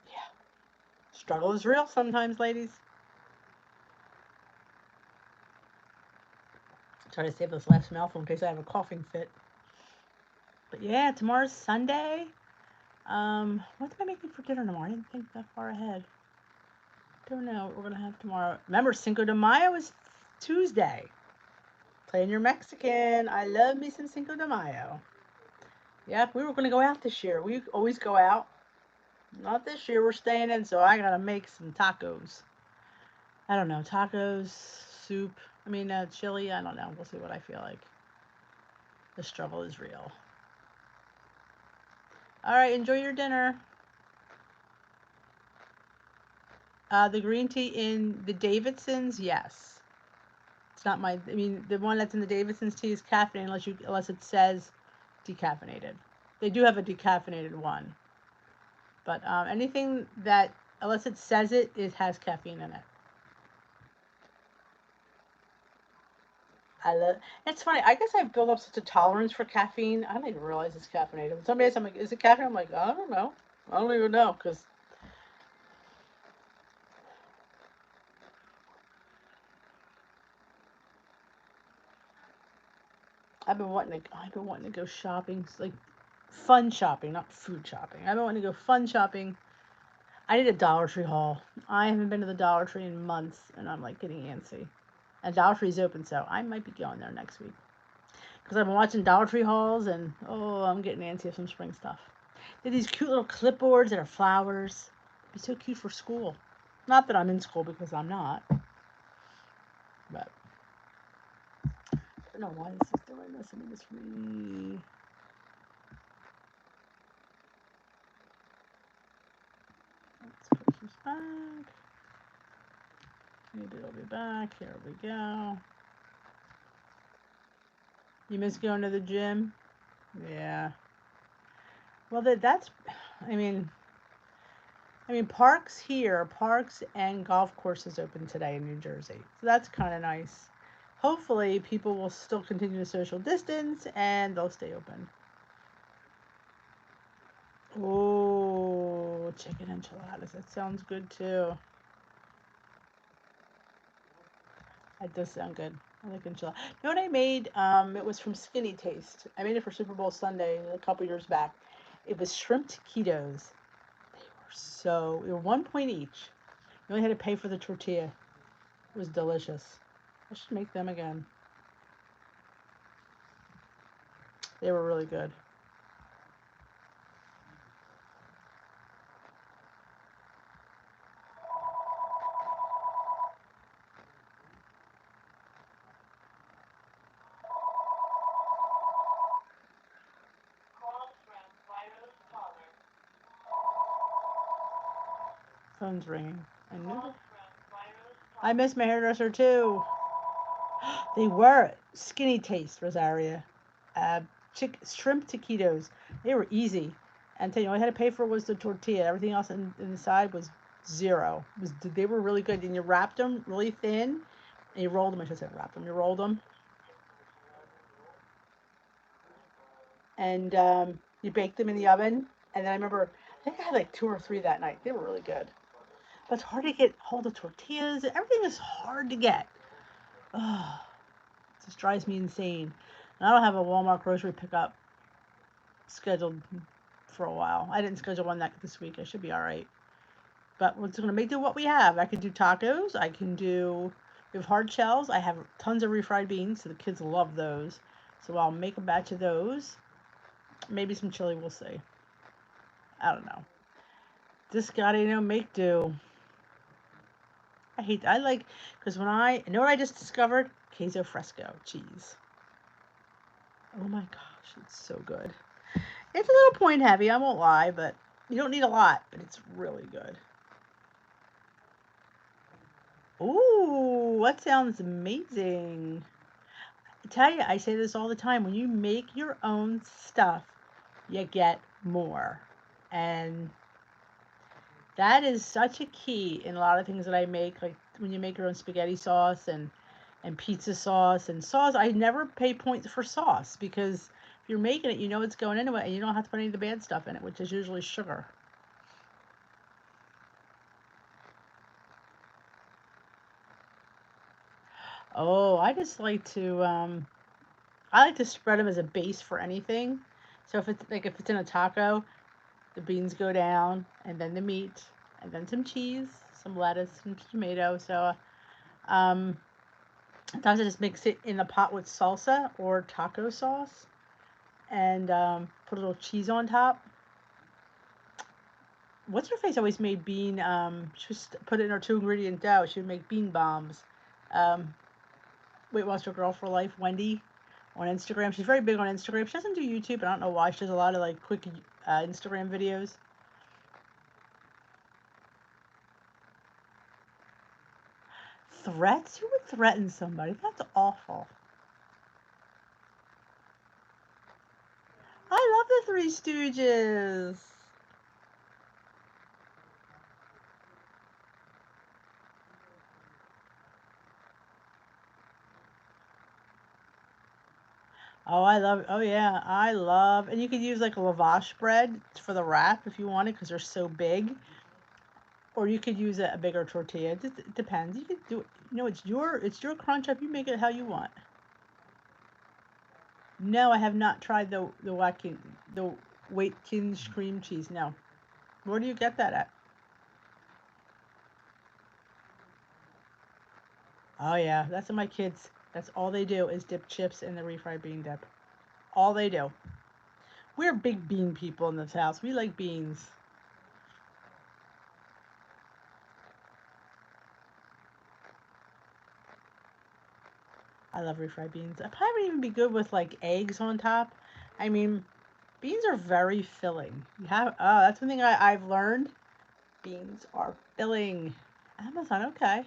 Yeah. Struggle is real sometimes, ladies. Try to save this last mouthful in case I have a coughing fit. But yeah, tomorrow's Sunday. What am I making for dinner tomorrow? I didn't think that far ahead. Don't know what we're gonna have tomorrow. Remember, Cinco de Mayo is Tuesday. Playing your Mexican. I love me some Cinco de Mayo. Yep, we were gonna go out this year. We always go out. Not this year. We're staying in, so I gotta make some tacos. I don't know, tacos, soup. I mean, chili. I don't know. We'll see what I feel like. The struggle is real. All right, enjoy your dinner. The green tea in the Davidsons, yes. It's not my. I mean, the one that's in the Davidsons tea is caffeinated unless it says decaffeinated. They do have a decaffeinated one, but anything that unless it says it has caffeine in it. I love. It's funny. I guess I've built up such a tolerance for caffeine. I don't even realize it's caffeinated. Some days I'm like, "Is it caffeine?" I'm like, "I don't know. I don't even know," because I've been wanting to go shopping, like fun shopping, not food shopping. I've been wanting to go fun shopping. I need a Dollar Tree haul. I haven't been to the Dollar Tree in months, and I'm like getting antsy. And Dollar Tree's open, so I might be going there next week. Because I've been watching Dollar Tree hauls, and oh, I'm getting antsy of some spring stuff. They have these cute little clipboards that are flowers. It'd be so cute for school. Not that I'm in school because I'm not. But I don't know why this is doing this. Let me just let's push this back. Maybe it'll be back. Here we go. You miss going to the gym? Yeah. Well, that's. I mean, parks and golf courses open today in New Jersey, so that's kind of nice. Hopefully, people will still continue to social distance and they'll stay open. Oh, chicken enchiladas. That sounds good too. That does sound good. I like enchiladas. You know what I made? It was from Skinny Taste. I made it for Super Bowl Sunday a couple years back. It was shrimp taquitos. They were 1 point each. You only had to pay for the tortilla. It was delicious. I should make them again. They were really good. Phone's ringing. I knew it. I miss my hairdresser too. They were Skinny Taste, Rosaria. Uh, Shrimp taquitos. They were easy. And you know, I had to pay for was the tortilla. Everything else in the side was zero. They were really good. And you wrapped them really thin, and you rolled them. I should say wrapped them. You rolled them, and you baked them in the oven. And then I remember, I think I had like 2 or 3 that night. They were really good. But it's hard to get hold of tortillas. Everything is hard to get. Ugh, it just drives me insane. And I don't have a Walmart grocery pickup scheduled for a while. I didn't schedule one this week. I should be all right. But we're just gonna make do what we have. I can do tacos. I can do. We have hard shells. I have tons of refried beans, so the kids love those. So I'll make a batch of those. Maybe some chili. We'll see. I don't know. Just gotta make do. I like because when you know what I just discovered? Queso fresco cheese. Oh my gosh, it's so good. It's a little point heavy, I won't lie, but you don't need a lot, but it's really good. Ooh, that sounds amazing. I tell you, I say this all the time. When you make your own stuff, you get more. And that is such a key in a lot of things that I make. Like when you make your own spaghetti sauce and pizza sauce and sauce. I never pay points for sauce because if you're making it, you know it's going into it and you don't have to put any of the bad stuff in it, which is usually sugar. Oh, I like to spread them as a base for anything. So if it's in a taco, the beans go down and then the meat and then some cheese, some lettuce, some tomato. So um, sometimes I just mix it in the pot with salsa or taco sauce and put a little cheese on top. What's her face always made bean? She just put it in her 2 ingredient dough. She would make bean bombs. Um, Weight Watcher Girl for Life, Wendy, on Instagram. She's very big on Instagram. She doesn't do YouTube. I don't know why. She does a lot of like quick Instagram videos. Threats? Who would threaten somebody? That's awful. I love the Three Stooges. Oh yeah, I love, and you could use like a lavash bread for the wrap if you wanted because they're so big. Or you could use a bigger tortilla. It depends. You could do it. It's your crunch up. You make it how you want. No, I have not tried the Watkins cream cheese. No. Where do you get that at? Oh yeah, that's what my kids. That's all they do is dip chips in the refried bean dip. All they do. We're big bean people in this house. We like beans. I love refried beans. I probably would even be good with like eggs on top. I mean, beans are very filling. You have that's one thing I've learned. Beans are filling. Amazon, okay.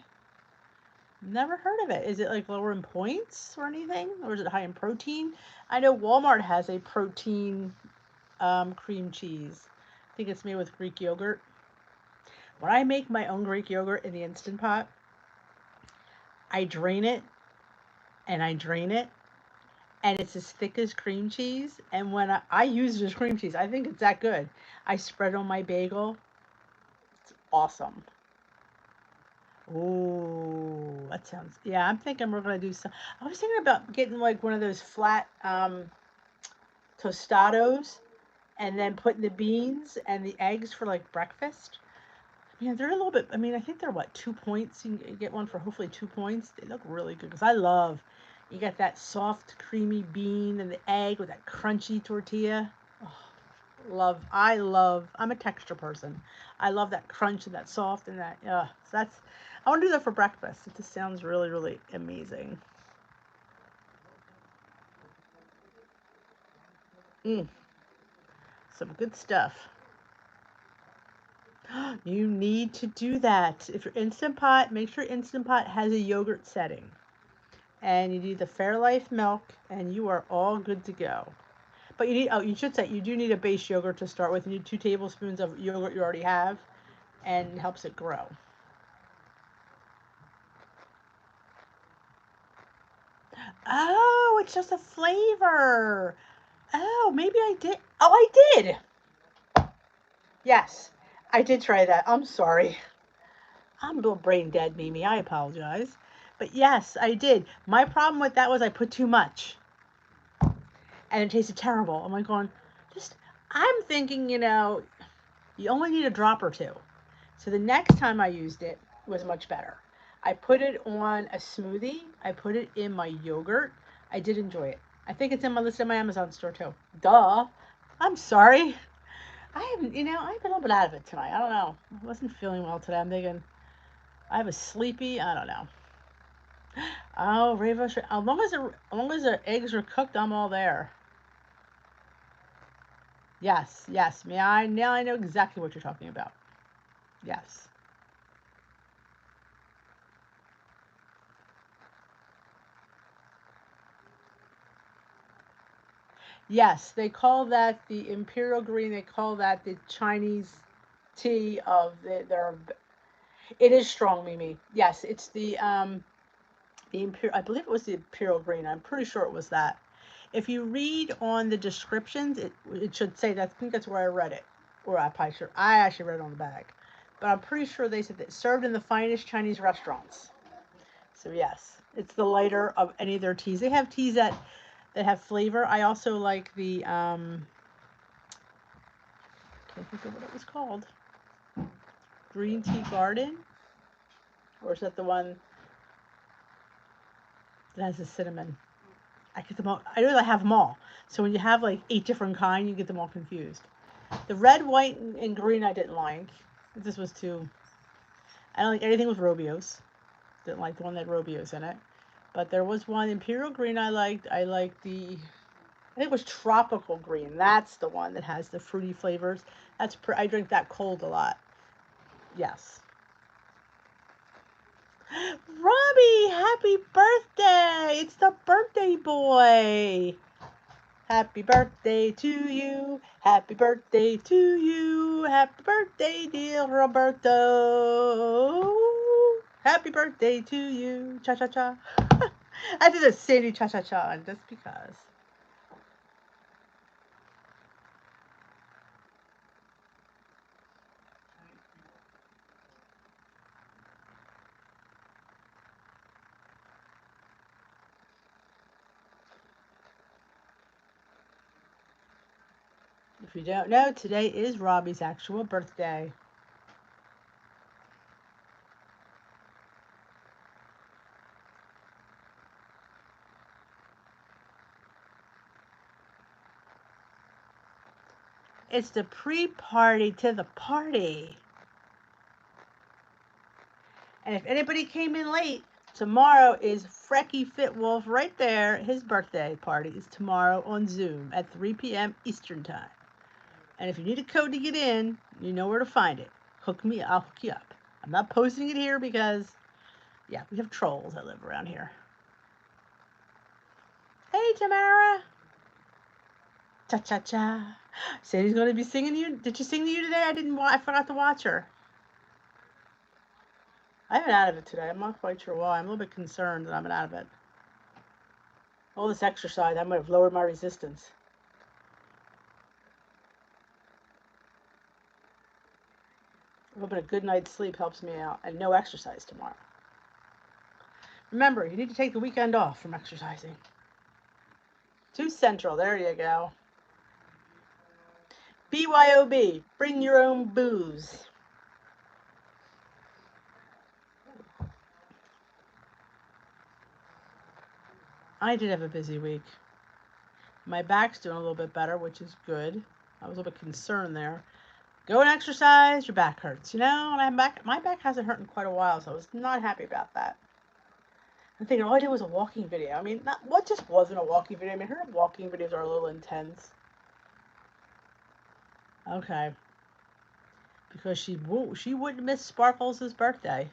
Never heard of it. Is it like lower in points or anything? Or is it high in protein? I know Walmart has a protein cream cheese. I think it's made with Greek yogurt. When I make my own Greek yogurt in the Instant Pot, I drain it and I drain it, and it's as thick as cream cheese. And when I use it as cream cheese, I think it's that good. I spread it on my bagel. It's awesome. Oh, that sounds. Yeah, I'm thinking we're gonna do some. I was thinking about getting like one of those flat tostados, and then putting the beans and the eggs for like breakfast. Yeah, they're a little bit. I mean, I think they're what, 2 points. You can get one for hopefully 2 points. They look really good because I love. You got that soft, creamy bean and the egg with that crunchy tortilla. Oh, love. I love. I'm a texture person. I love that crunch and that soft and that. So that's. I want to do that for breakfast. It just sounds really, really amazing. Mm, some good stuff. You need to do that. If your Instant Pot, make sure Instant Pot has a yogurt setting. And you need the Fairlife milk, and you are all good to go. But you need, oh, you should say, you do need a base yogurt to start with. You need 2 tablespoons of yogurt you already have, and it helps it grow. Oh, it's just a flavor. Oh, maybe I did. Oh, I did. Yes, I did try that. I'm sorry. I'm a little brain dead, Mimi. I apologize. But yes, I did. My problem with that was I put too much, and it tasted terrible. I'm like going, just, I'm thinking, you only need a drop or two. So the next time I used it was much better. I put it on a smoothie. I put it in my yogurt. I did enjoy it. I think it's in my list in my Amazon store too. Duh. I'm sorry. I haven't, I've been a little bit out of it tonight. I don't know. I wasn't feeling well today. I'm thinking I was sleepy. I don't know. Oh, rainbow shrimp. As long as the eggs are cooked, I'm all there. Yes, yes. Now I know exactly what you're talking about. Yes. Yes, they call that the imperial green. They call that the Chinese tea of their. It is strong, Mimi. Yes, it's the imperial. I believe it was the imperial green. I'm pretty sure it was that. If you read on the descriptions, it should say that. I think that's where I read it, or I probably sure I actually read it on the bag, but I'm pretty sure they said that served in the finest Chinese restaurants. So yes, it's the lighter of any of their teas. They have teas that have flavor. I also like the can't think of what it was called. Green Tea Garden, or is that the one that has the cinnamon? I get them all. I know I have them all. So when you have like 8 different kinds, you get them all confused. The red, white, and green I didn't like. This was too. I don't like anything with Robios. Didn't like the one that had Robios in it. But there was one Imperial Green I liked. I liked the. I think it was Tropical Green. That's the one that has the fruity flavors. I drink that cold a lot. Yes. Robbie, happy birthday! It's the birthday boy. Happy birthday to you. Happy birthday to you. Happy birthday, dear Roberto. Happy birthday to you. Cha cha cha. I did a Sadie cha cha cha just because. If you don't know, today is Robbie's actual birthday. It's the pre-party to the party. And if anybody came in late, tomorrow is Frecky Fit Wolf right there. His birthday party is tomorrow on Zoom at 3 p.m. Eastern Time. And if you need a code to get in, you know where to find it. Hook me, I'll hook you up. I'm not posting it here because, yeah, we have trolls that live around here. Hey, Tamara. Cha-cha-cha. Sandy's going to be singing to you. Did she sing to you today? I forgot to watch her. I've been out of it today. I'm not quite sure why. I'm a little bit concerned that I've been out of it. All this exercise, I might have lowered my resistance. A little bit of good night's sleep helps me out, and no exercise tomorrow. Remember, you need to take the weekend off from exercising. 2 Central, there you go. BYOB, bring your own booze. I did have a busy week. My back's doing a little bit better, which is good. I was a little bit concerned there. Go and exercise, your back hurts, you know? And my back hasn't hurt in quite a while, so I was not happy about that. I'm thinking all I did was a walking video. I mean, what just wasn't a walking video? I mean, her walking videos are a little intense. Okay. Because she wouldn't miss Sparkles' birthday.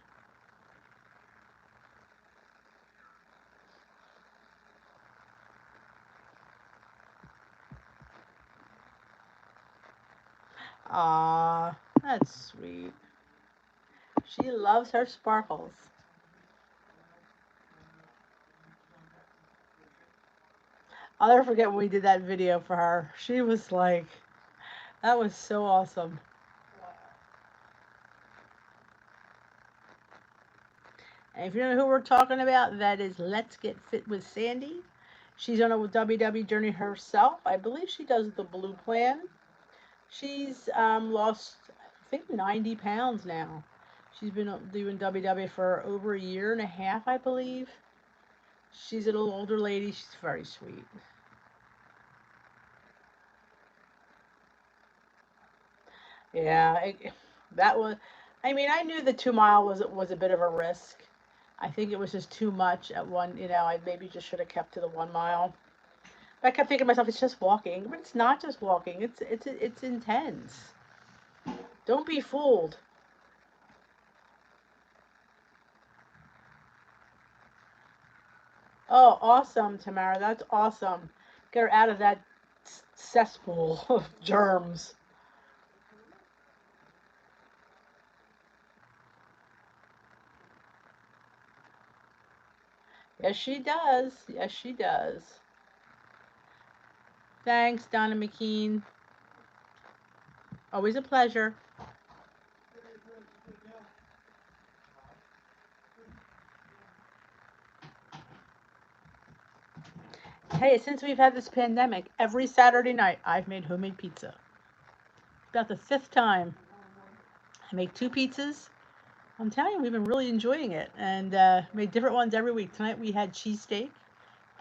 Aww, that's sweet. She loves her Sparkles. I'll never forget when we did that video for her. She was like, that was so awesome. And if you don't know who we're talking about, that is Let's Get Fit with Sandy. She's on a WW journey herself. I believe she does the blue plan. She's lost, I think, 90 pounds now. She's been doing WW for over a year and a half, I believe. She's a little older lady. She's very sweet. Yeah, that was. I mean, I knew the 2 mile was a bit of a risk. I think it was just too much at one. You know, I maybe just should have kept to the 1 mile. But I kept thinking to myself, it's just walking, but it's not just walking. It's intense. Don't be fooled. Oh, awesome, Tamara. That's awesome. Get her out of that cesspool of germs. Yes, she does. Yes, she does. Thanks, Donna McKean. Always a pleasure. Hey, since we've had this pandemic, every Saturday night I've made homemade pizza. About the 5th time. I make 2 pizzas. I'm telling you, we've been really enjoying it, and made different ones every week. Tonight we had cheesesteak,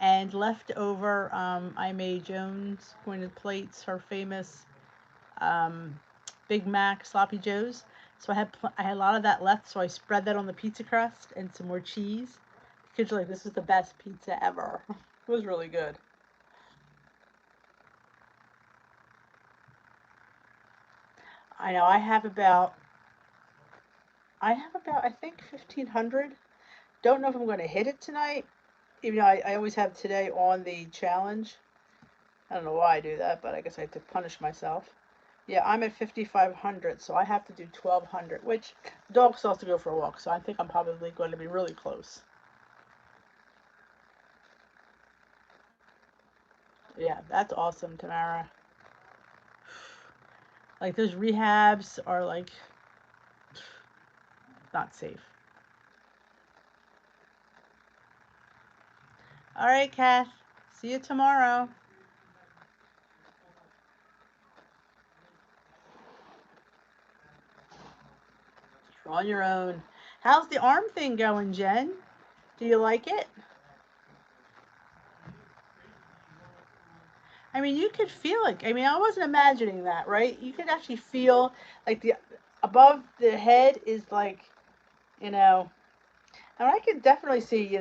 and leftover, I made Joan's Pointed Plates, her famous Big Mac Sloppy Joes. So I had a lot of that left, so I spread that on the pizza crust and some more cheese. The kids are like, this is the best pizza ever. It was really good. I know I think 1,500. Don't know if I'm going to hit it tonight, even though I always have today on the challenge. I don't know why I do that, but I guess I have to punish myself. Yeah, I'm at 5,500, so I have to do 1,200, which the dog still has to go for a walk, so I think I'm probably going to be really close. Yeah, that's awesome, Tamara. Like, those rehabs are, like, not safe. All right, Kath. See you tomorrow. You're on your own. How's the arm thing going, Jen? Do you like it? I mean, you could feel it. I mean, I wasn't imagining that, right? You could actually feel like the above the head is like, you know, and I could definitely see,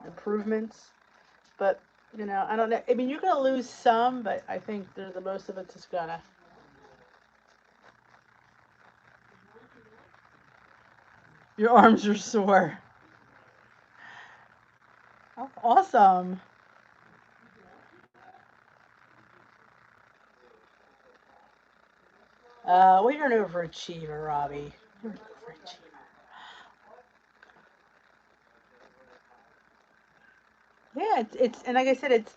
improvements. But, I don't know. I mean, you're gonna lose some, but I think the most of it's just gonna. Your arms are sore. Oh, awesome. Well, you're an overachiever, Robbie. You're an overachiever. Yeah, and like I said, it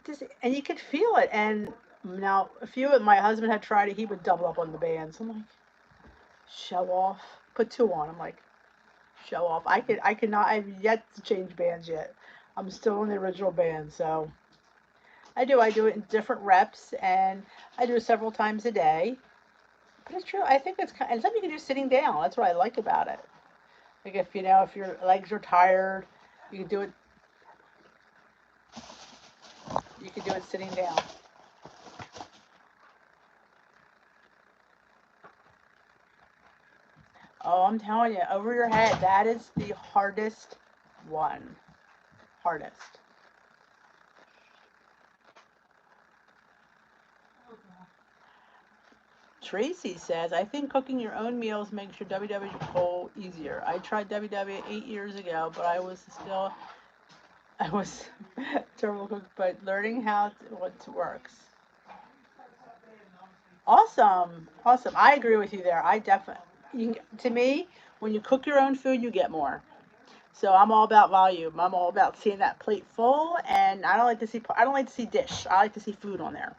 just and you could feel it. And now, a few of my husband had tried it. He would double up on the bands. I'm like, show off. Put two on. I'm like, show off. I cannot. I've yet to change bands yet. I'm still in the original band, so I do it in different reps, and I do it several times a day. But it's true. I think it's kind. And something you can do sitting down. That's what I like about it. Like if if your legs are tired, you can do it. You can do it sitting down. Oh, I'm telling you, over your head. That is the hardest one. Hardest. Tracy says, I think cooking your own meals makes your WW goal easier. I tried WW 8 years ago, but I was terrible cook, but learning what works. Awesome. Awesome. I agree with you there. I definitely, to me, when you cook your own food, you get more. So I'm all about volume. I'm all about seeing that plate full, and I don't like to see dish. I like to see food on there.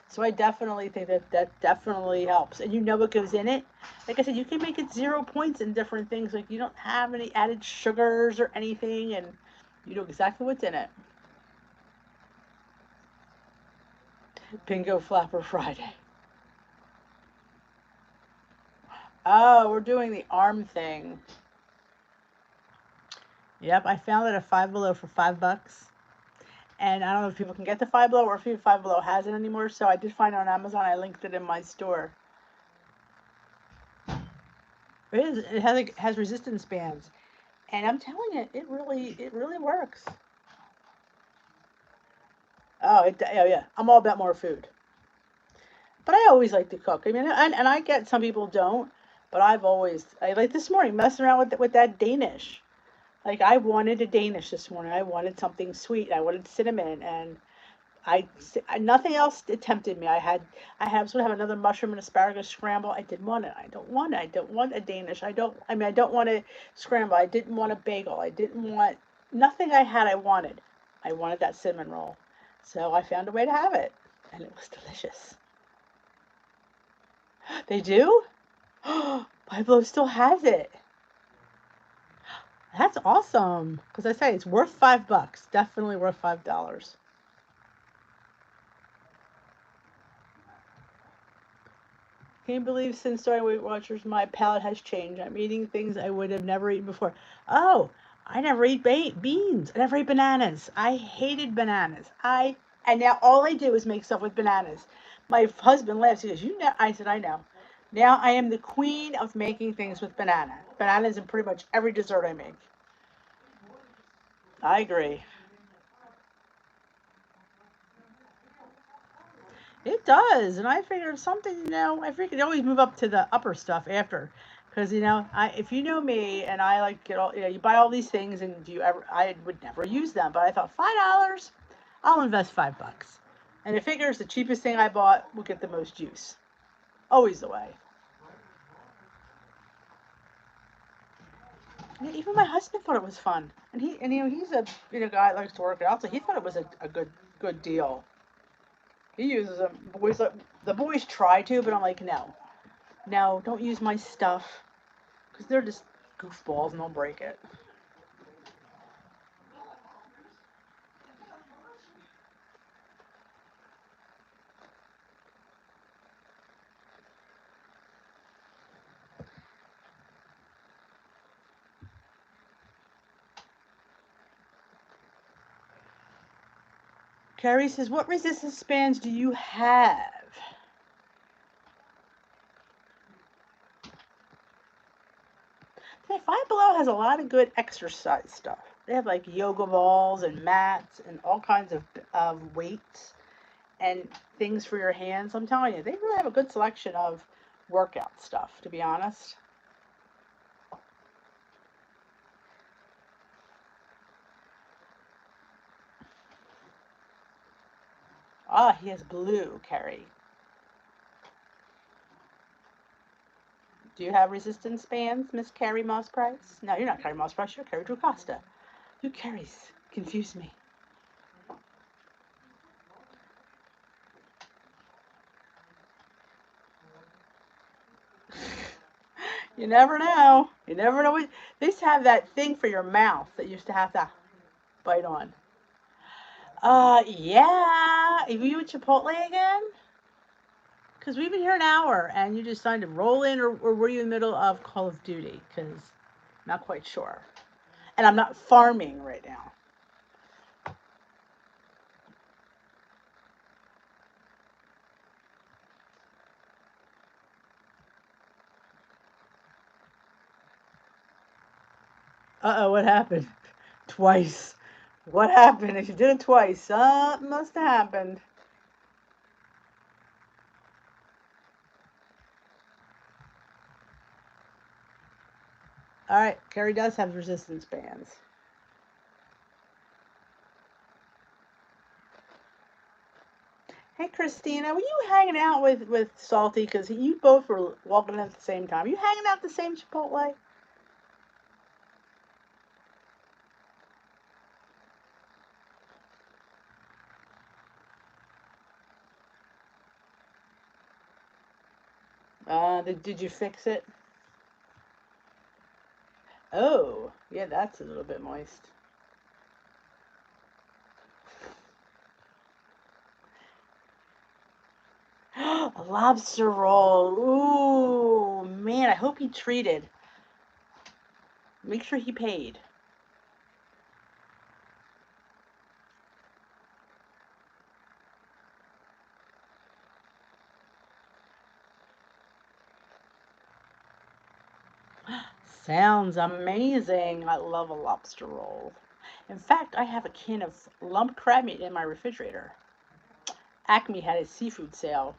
So I definitely think that definitely helps. And you know what goes in it. Like I said, you can make it 0 points in different things. Like you don't have any added sugars or anything, and you know exactly what's in it. Bingo Flapper Friday. Oh, we're doing the arm thing. Yep, I found it at Five Below for $5. And I don't know if people can get the Five Below or if Five Below has it anymore. So I did find it on Amazon. I linked it in my store. It has resistance bands, and I'm telling you, it really works. Oh yeah, I'm all about more food, but I always like to cook. I mean, and I get some people don't, but I like this morning messing around with that Danish. Like I wanted a Danish this morning. I wanted something sweet. I wanted cinnamon, and nothing else tempted me. I was gonna have another mushroom and asparagus scramble. I didn't want it. I don't want it. I don't want a Danish. I don't want a scramble. I didn't want a bagel. I didn't want nothing I had I wanted. I wanted that cinnamon roll. So I found a way to have it, and it was delicious. They do? Pueblo still has it. That's awesome. Because I say it's worth $5. Definitely worth $5. Can you believe since starting Weight Watchers, my palate has changed? I'm eating things I would have never eaten before. Oh, I never ate beans. I never ate bananas. I hated bananas. And now all I do is make stuff with bananas. My husband laughs. He goes, "You know?" I said, "I know." Now I am the queen of making things with bananas in pretty much every dessert I make. I agree. It does, and I figured something. I figured always move up to the upper stuff after, because if you know me, and I like get all, you buy all these things, and do you ever? I would never use them, but I thought $5, I'll invest $5, and it figures the cheapest thing I bought will get the most use. Always the way. And even my husband thought it was fun, and he's a guy that likes to work out, so he thought it was a good deal. He uses them. The boys try to, but I'm like, no, no, don't use my stuff. Because they're just goofballs and they'll break it. Carrie says, what resistance bands do you have? Five Below has a lot of good exercise stuff. They have like yoga balls and mats and all kinds of weights and things for your hands. I'm telling you, they really have a good selection of workout stuff, to be honest. Ah, he has blue, Carrie. Do you have resistance bands, Miss Carrie Moss Price? No, you're not Carrie Moss Price. You're Carrie Drew Costa. You Carries confuse me. You never know. You never know. They used to have that thing for your mouth that you used to have to bite on. Yeah. Are you at Chipotle again? Because we've been here an hour and you just decided to roll in, or were you in the middle of Call of Duty? Because I'm not quite sure. And I'm not farming right now. Uh-oh, what happened? Twice. What happened? If you did it twice, something must have happened. All right, Carrie does have resistance bands. Hey, Christina, were you hanging out with Salty? Because you both were walking in at the same time. You hanging out at the same Chipotle? Did you fix it? Oh, yeah, that's a little bit moist. A lobster roll. Ooh, man, I hope he treated. Make sure he paid. Sounds amazing. I love a lobster roll. In fact, I have a can of lump crab meat in my refrigerator. Acme had a seafood sale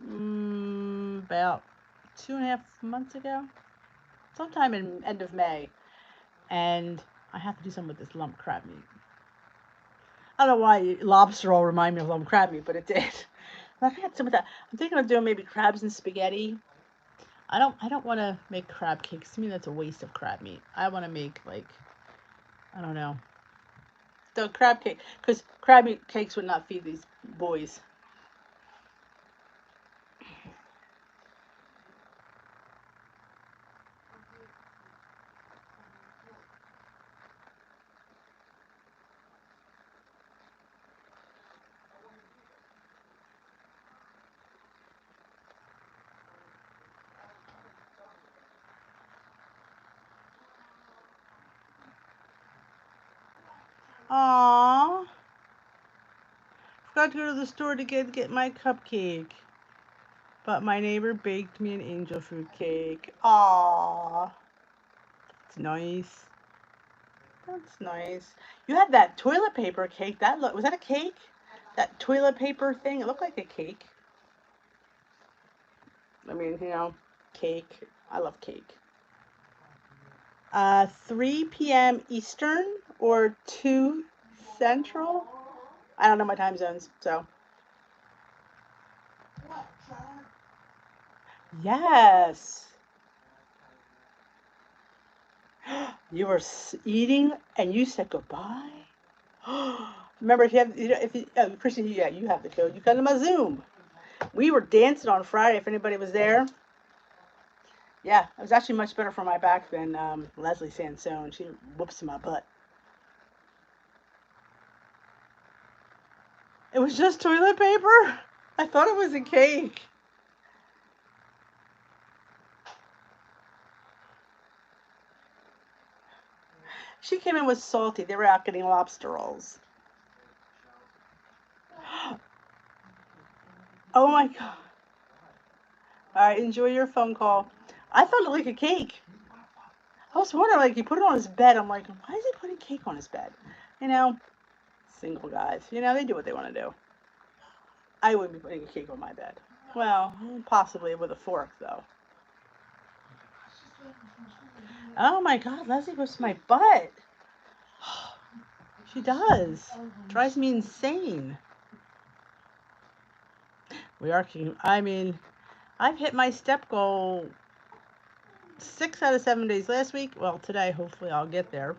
about 2.5 months ago, sometime in end of May, and I have to do something with this lump crab meat. I don't know why lobster roll reminded me of lump crab meat, but it did. I had some of that. I'm thinking of doing maybe crabs and spaghetti. I don't want to make crab cakes. To me, that's a waste of crab meat. I want to make like, I don't know, the crab cake, because crab meat cakes would not feed these boys. Aww. Forgot to go to the store to get my cupcake. But my neighbor baked me an angel food cake. Aww. It's nice. That's nice. You had that toilet paper cake. Was that a cake? That toilet paper thing. It looked like a cake. I mean, cake. I love cake. 3 p.m. Eastern or 2 Central. I don't know my time zones, so. Yes. You were eating and you said goodbye. Remember, if you have, if you, Christian, yeah, you have the code. You come to my Zoom. We were dancing on Friday. If anybody was there, yeah, it was actually much better for my back than Leslie Sansone. She whoops my butt. It was just toilet paper. I thought it was a cake. She came in with Salty. They were out getting lobster rolls. Oh my God. All right, enjoy your phone call. I thought it looked like a cake. I was wondering, like, he put it on his bed. I'm like, why is he putting cake on his bed? You know, single guys. You know, they do what they want to do. I wouldn't be putting a cake on my bed. Well, possibly with a fork, though. Oh my God, Leslie goes to my butt. She does. Drives me insane. We are keeping, I mean, I've hit my step goal 6 out of 7 days last week. Well, today, hopefully, I'll get there.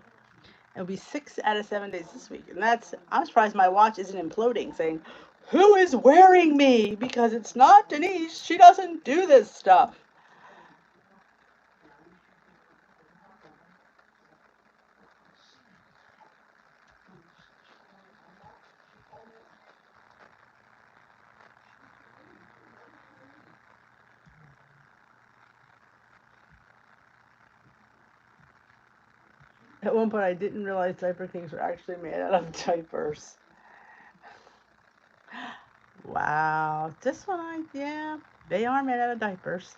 It'll be 6 out of 7 days this week. And I'm surprised my watch isn't imploding, saying, who is wearing me? Because it's not Denise. She doesn't do this stuff. At one point, I didn't realize diaper cakes were actually made out of diapers. Wow. This one, yeah, they are made out of diapers.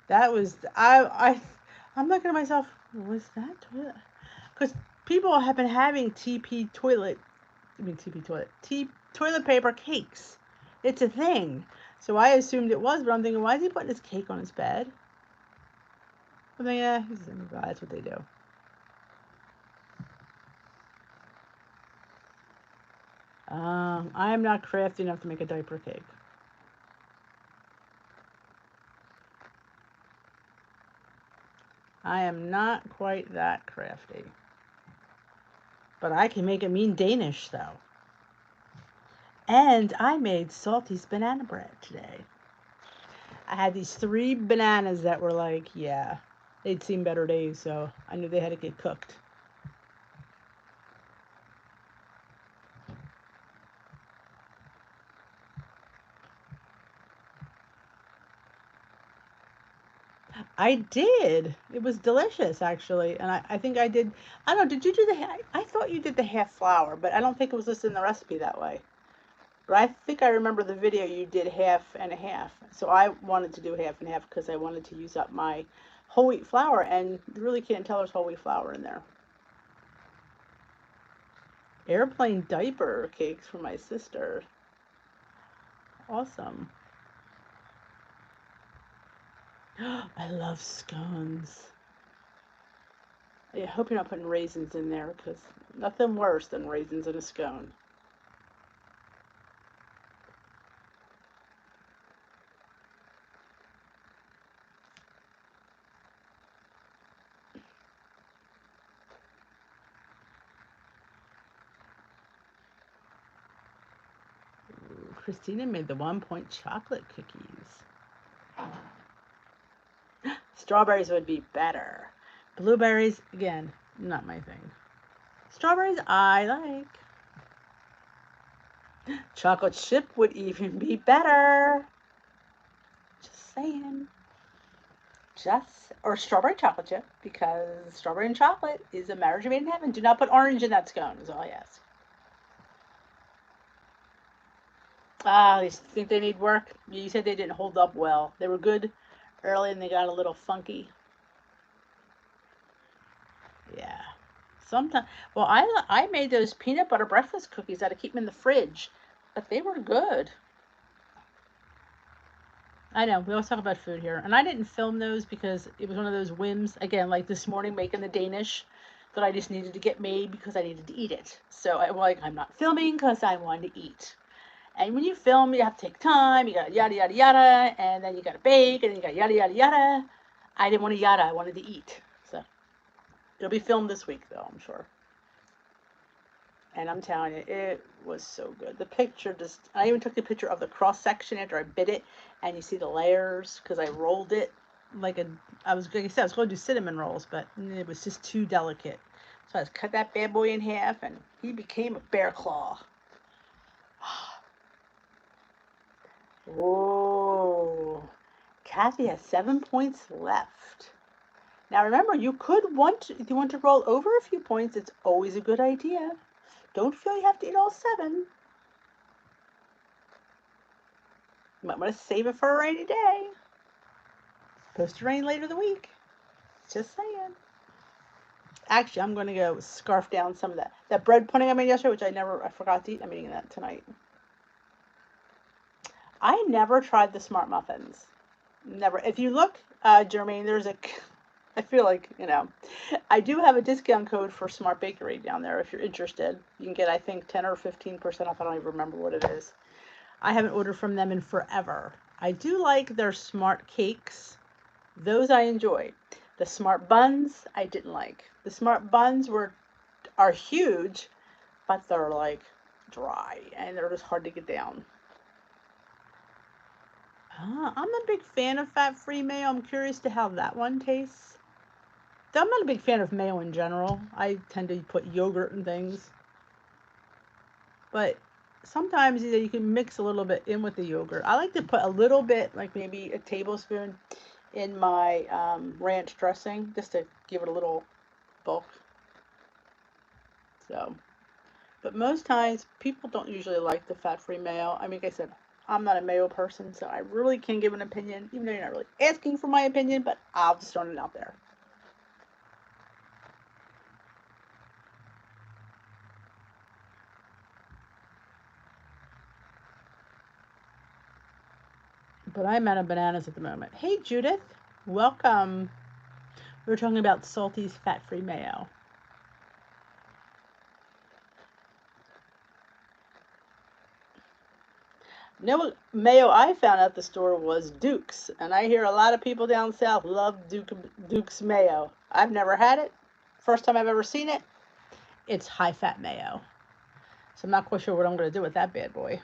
That was, I'm looking at myself, was that toilet? Because people have been having toilet paper cakes. It's a thing. So I assumed it was, but I'm thinking, why is he putting his cake on his bed? I'm thinking, yeah, he's a single guy. That's what they do. I am not crafty enough to make a diaper cake. I am not quite that crafty. But I can make a mean Danish, though. And I made Salty's banana bread today. I had these 3 bananas that were like, yeah, they'd seen better days, so I knew they had to get cooked. I did. It was delicious, actually. And I think I did. I don't know. Did you do I thought you did the half flour, but I don't think it was listed in the recipe that way. But I think I remember the video you did half and a half. So I wanted to do half and half because I wanted to use up my whole wheat flour, and you really can't tell there's whole wheat flour in there. Airplane diaper cakes for my sister. Awesome. I love scones. I hope you're not putting raisins in there because nothing worse than raisins in a scone. Christina made the 1 point chocolate cookies. Strawberries would be better. Blueberries, again, not my thing. Strawberries, I like. Chocolate chip would even be better. Just saying. Or strawberry chocolate chip, because strawberry and chocolate is a marriage made in heaven. Do not put orange in that scone, is all I ask. Ah, you think they need work? You said they didn't hold up well. They were good early and they got a little funky. Yeah. Sometimes, well, I made those peanut butter breakfast cookies that I keep them in the fridge, but they were good. I know, we always talk about food here, and I didn't film those because it was one of those whims, again, like this morning making the Danish, that I just needed to get made because I needed to eat it. So I'm not filming because I wanted to eat. And when you film, you have to take time, you got yada yada yada, and then you got to bake, and then you got yada yada yada. I didn't want to yada, I wanted to eat. So it'll be filmed this week, though, I'm sure. And I'm telling you, it was so good. The picture I even took the picture of the cross section after I bit it, and you see the layers because I rolled it like I was going to do cinnamon rolls, but it was just too delicate. So I just cut that bad boy in half, and he became a bear claw. Oh, Kathy has 7 points left. Now remember, if you want to roll over a few points, it's always a good idea. Don't feel you have to eat all 7. You might want to save it for a rainy day. Supposed to rain later in the week. Just saying. Actually, I'm going to go scarf down some of that bread pudding I made yesterday, which I forgot to eat. I'm eating that tonight. I never tried the Smart Muffins. Never. If you look, Jermaine, I feel like, I do have a discount code for Smart Bakery down there if you're interested. You can get, I think, 10 or 15% off. I don't even remember what it is. I haven't ordered from them in forever. I do like their Smart Cakes. Those I enjoy. The Smart Buns, I didn't like. The Smart Buns are huge, but they're like dry and they're just hard to get down. I'm a big fan of fat-free mayo. I'm curious to how that one tastes. I'm not a big fan of mayo in general. I tend to put yogurt and things. But sometimes you can mix a little bit in with the yogurt. I like to put a little bit, like maybe a tablespoon, in my ranch dressing, just to give it a little bulk. So, but most times people don't usually like the fat-free mayo. I mean, like I said, I'm not a mayo person, so I really can't give an opinion, even though you're not really asking for my opinion, but I'll just throw it out there. But I'm out of bananas at the moment. Hey, Judith, welcome. We're talking about Salty's fat-free mayo. No mayo I found at the store was Duke's, and I hear a lot of people down south love Duke's mayo. I've never had it. First time I've ever seen it. It's high-fat mayo. So I'm not quite sure what I'm going to do with that bad boy.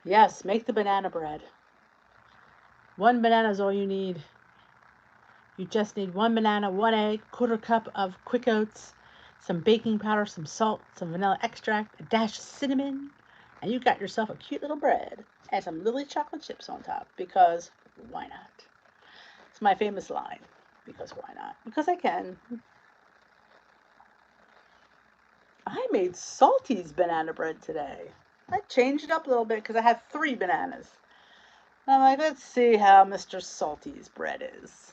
Yes, make the banana bread. 1 banana is all you need. You just need 1 banana, 1 egg, 1/4 cup of quick oats, some baking powder, some salt, some vanilla extract, a dash of cinnamon, and you got yourself a cute little bread and some Lily chocolate chips on top, because why not? It's my famous line, because why not? Because I can. I made Salty's banana bread today. I changed it up a little bit because I had 3 bananas. I'm like, let's see how Mr. Salty's bread is.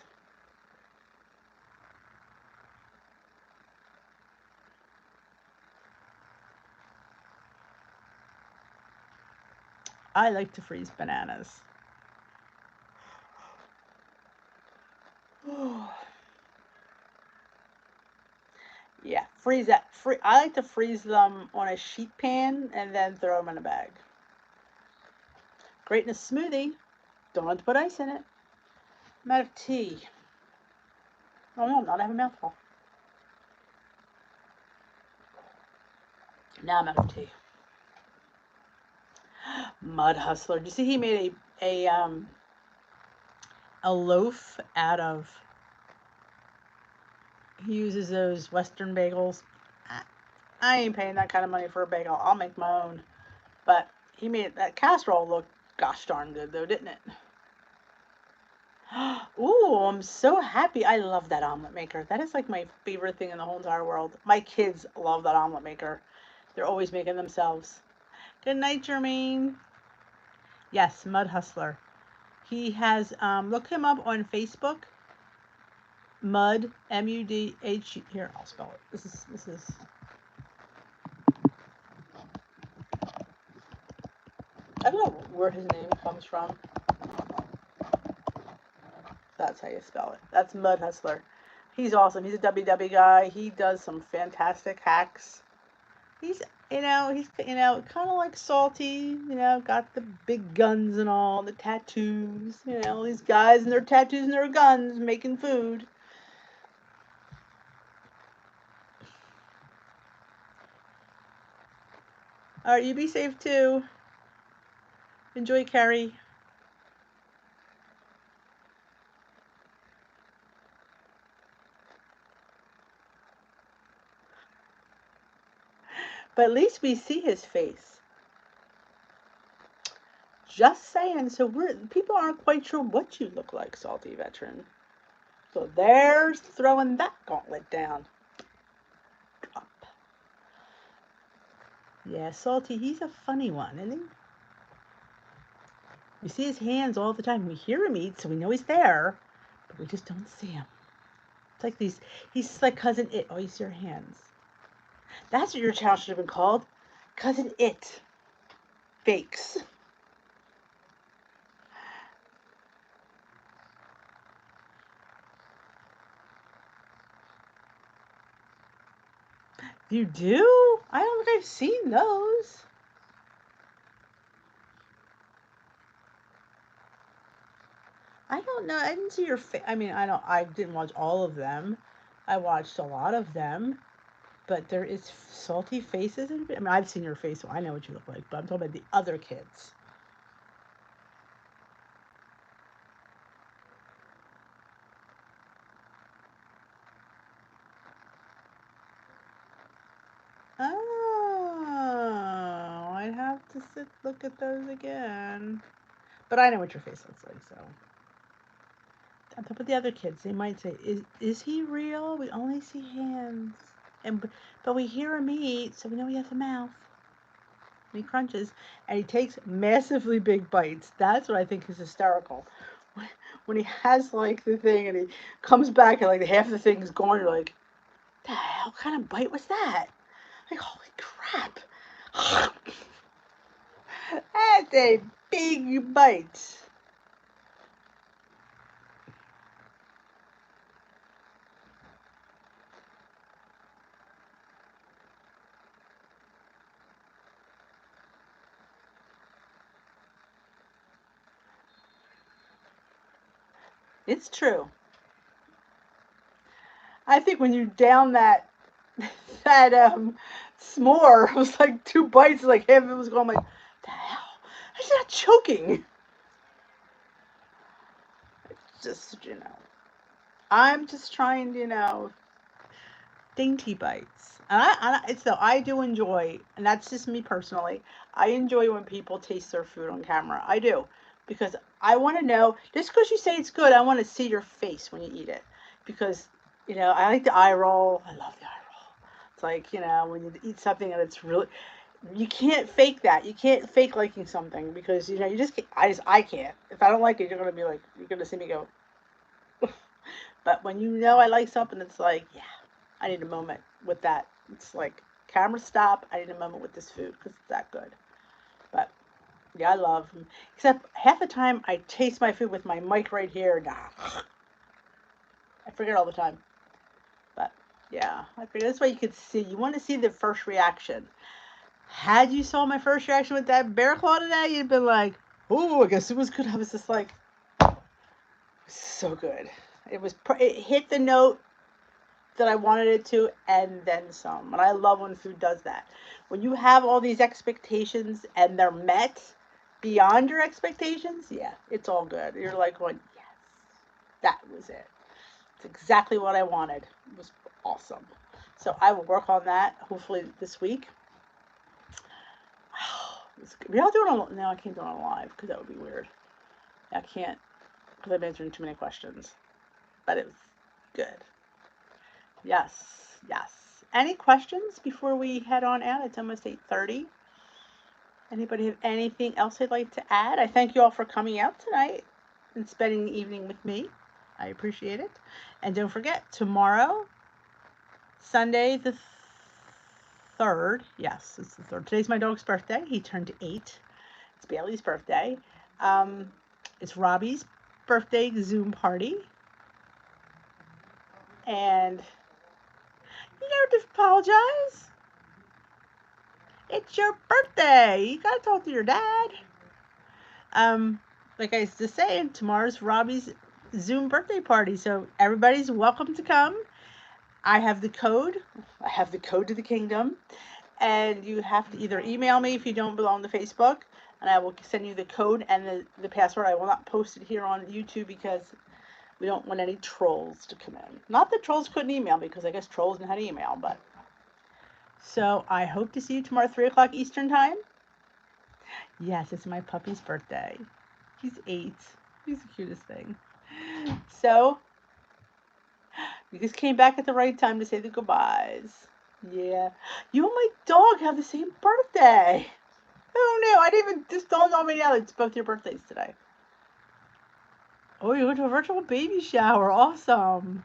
I like to freeze bananas. Yeah, freeze that. I like to freeze them on a sheet pan and then throw them in a bag. Great in a smoothie. Don't have to put ice in it. I'm out of tea. Oh no, I'm not. I have a mouthful. Now I'm out of tea. Mud Hustler. Do you see he made a loaf out of? He uses those Western bagels. I ain't paying that kind of money for a bagel. I'll make my own. But he made that casserole look gosh darn good though, didn't it? Ooh, I'm so happy. I love that omelet maker. That is like my favorite thing in the whole entire world. My kids love that omelet maker. They're always making themselves. Good night, Jermaine. Yes, Mud Hustler. He has, look him up on Facebook. Mud, M-U-D-H. Here, I'll spell it. This is. I don't know where his name comes from. That's how you spell it. That's Mud Hustler. He's awesome. He's a WW guy. He does some fantastic hacks. He's kind of like Salty, got the big guns and all, the tattoos, these guys and their tattoos and their guns making food. All right, you be safe too. Enjoy, Carrie. But at least we see his face. Just saying. So people aren't quite sure what you look like, Salty Veteran. So there's throwing that gauntlet down. Drop. Yeah, Salty, he's a funny one, isn't he? We see his hands all the time. We hear him eat, so we know he's there, but we just don't see him. It's like he's like Cousin It. Oh, you see your hands. That's what your channel should have been called. Cousin It. Fakes. You do? I don't think I've seen those. I don't know. I didn't see your face. I mean, I didn't watch all of them. I watched a lot of them. But there is Salty faces in it. I mean, I've seen your face, so I know what you look like. But I'm talking about the other kids. Oh, I'd have to look at those again. But I know what your face looks like, so. On top of the other kids, they might say, "Is he real? We only see hands, but we hear him eat, so we know he has a mouth." And he crunches, and he takes massively big bites. That's what I think is hysterical. When he has like the thing, and he comes back, and like half the thing is gone, you're like, "The hell kind of bite was that?" Like, holy crap! That's a big bite. It's true. I think when you down that s'more, it was like 2 bites, like half of it was gone. I'm like, the hell? I'm not choking. Just I'm just trying to, dainty bites. And I do enjoy, and that's just me personally. I enjoy when people taste their food on camera. I do, because I want to know. Just because you say it's good, I want to see your face when you eat it, because I like the eye roll. I love the eye roll. It's like when you eat something and it's really, you can't fake that. You can't fake liking something because you just can't, I can't. If I don't like it, you're gonna see me go. But when I like something, it's like, yeah, I need a moment with that. It's like, camera stop. I need a moment with this food because it's that good. But yeah, I love them. Except half the time I taste my food with my mic right here. Nah, I forget all the time. But yeah, I figured that's why you could see. You want to see the first reaction. Had you saw my first reaction with that bear claw today, you'd been like, "Oh, I guess it was good." I was just like, so good. It hit the note that I wanted it to, and then some. And I love when food does that. When you have all these expectations and they're met beyond your expectations, yeah, it's all good. You're like going, yes, that was it. It's exactly what I wanted. It was awesome. So I will work on that hopefully this week. We all do it on. No, I can't do it on live because that would be weird. I can't because I'm answering too many questions. But it was good. Yes, yes. Any questions before we head on out? It's almost 8:30. Anybody have anything else they'd like to add? I thank you all for coming out tonight and spending the evening with me. I appreciate it. And don't forget, tomorrow, Sunday the 3rd. Yes, it's the 3rd. Today's my dog's birthday. He turned 8. It's Bailey's birthday. It's Robbie's birthday Zoom party. And you don't have to apologize. It's your birthday. You gotta talk to your dad. Like I was just saying, tomorrow's Robbie's Zoom birthday party, so everybody's welcome to come. I have the code. I have the code to the kingdom, and you have to either email me if you don't belong to Facebook, and I will send you the code and the password. I will not post it here on YouTube because we don't want any trolls to come in. Not that trolls couldn't email me, because I guess trolls know how to email, but. So I hope to see you tomorrow, 3 o'clock Eastern time. Yes, it's my puppy's birthday. He's 8. He's the cutest thing. So, we just came back at the right time to say the goodbyes. Yeah. You and my dog have the same birthday. Oh no, I didn't even, just dawned on me now that it's both your birthdays today. Oh, you went to a virtual baby shower. Awesome.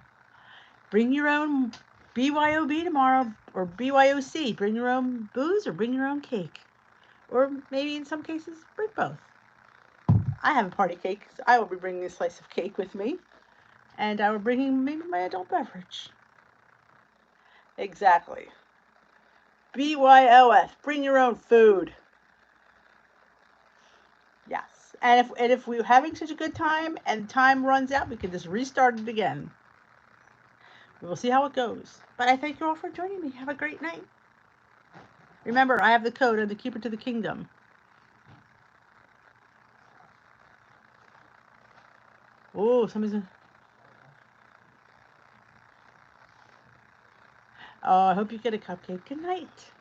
Bring your own BYOB tomorrow, or BYOC. Bring your own booze or bring your own cake. Or maybe in some cases, bring both. I have a party cake, so I will be bringing a slice of cake with me. And I will be bringing maybe my adult beverage. Exactly. BYOF. Bring your own food. Yes. And if we're having such a good time and time runs out, we can just restart it again. We will see how it goes. But I thank you all for joining me. Have a great night. Remember, I have the code and the keeper to the kingdom. Oh, somebody's. Oh, I hope you get a cupcake. Good night.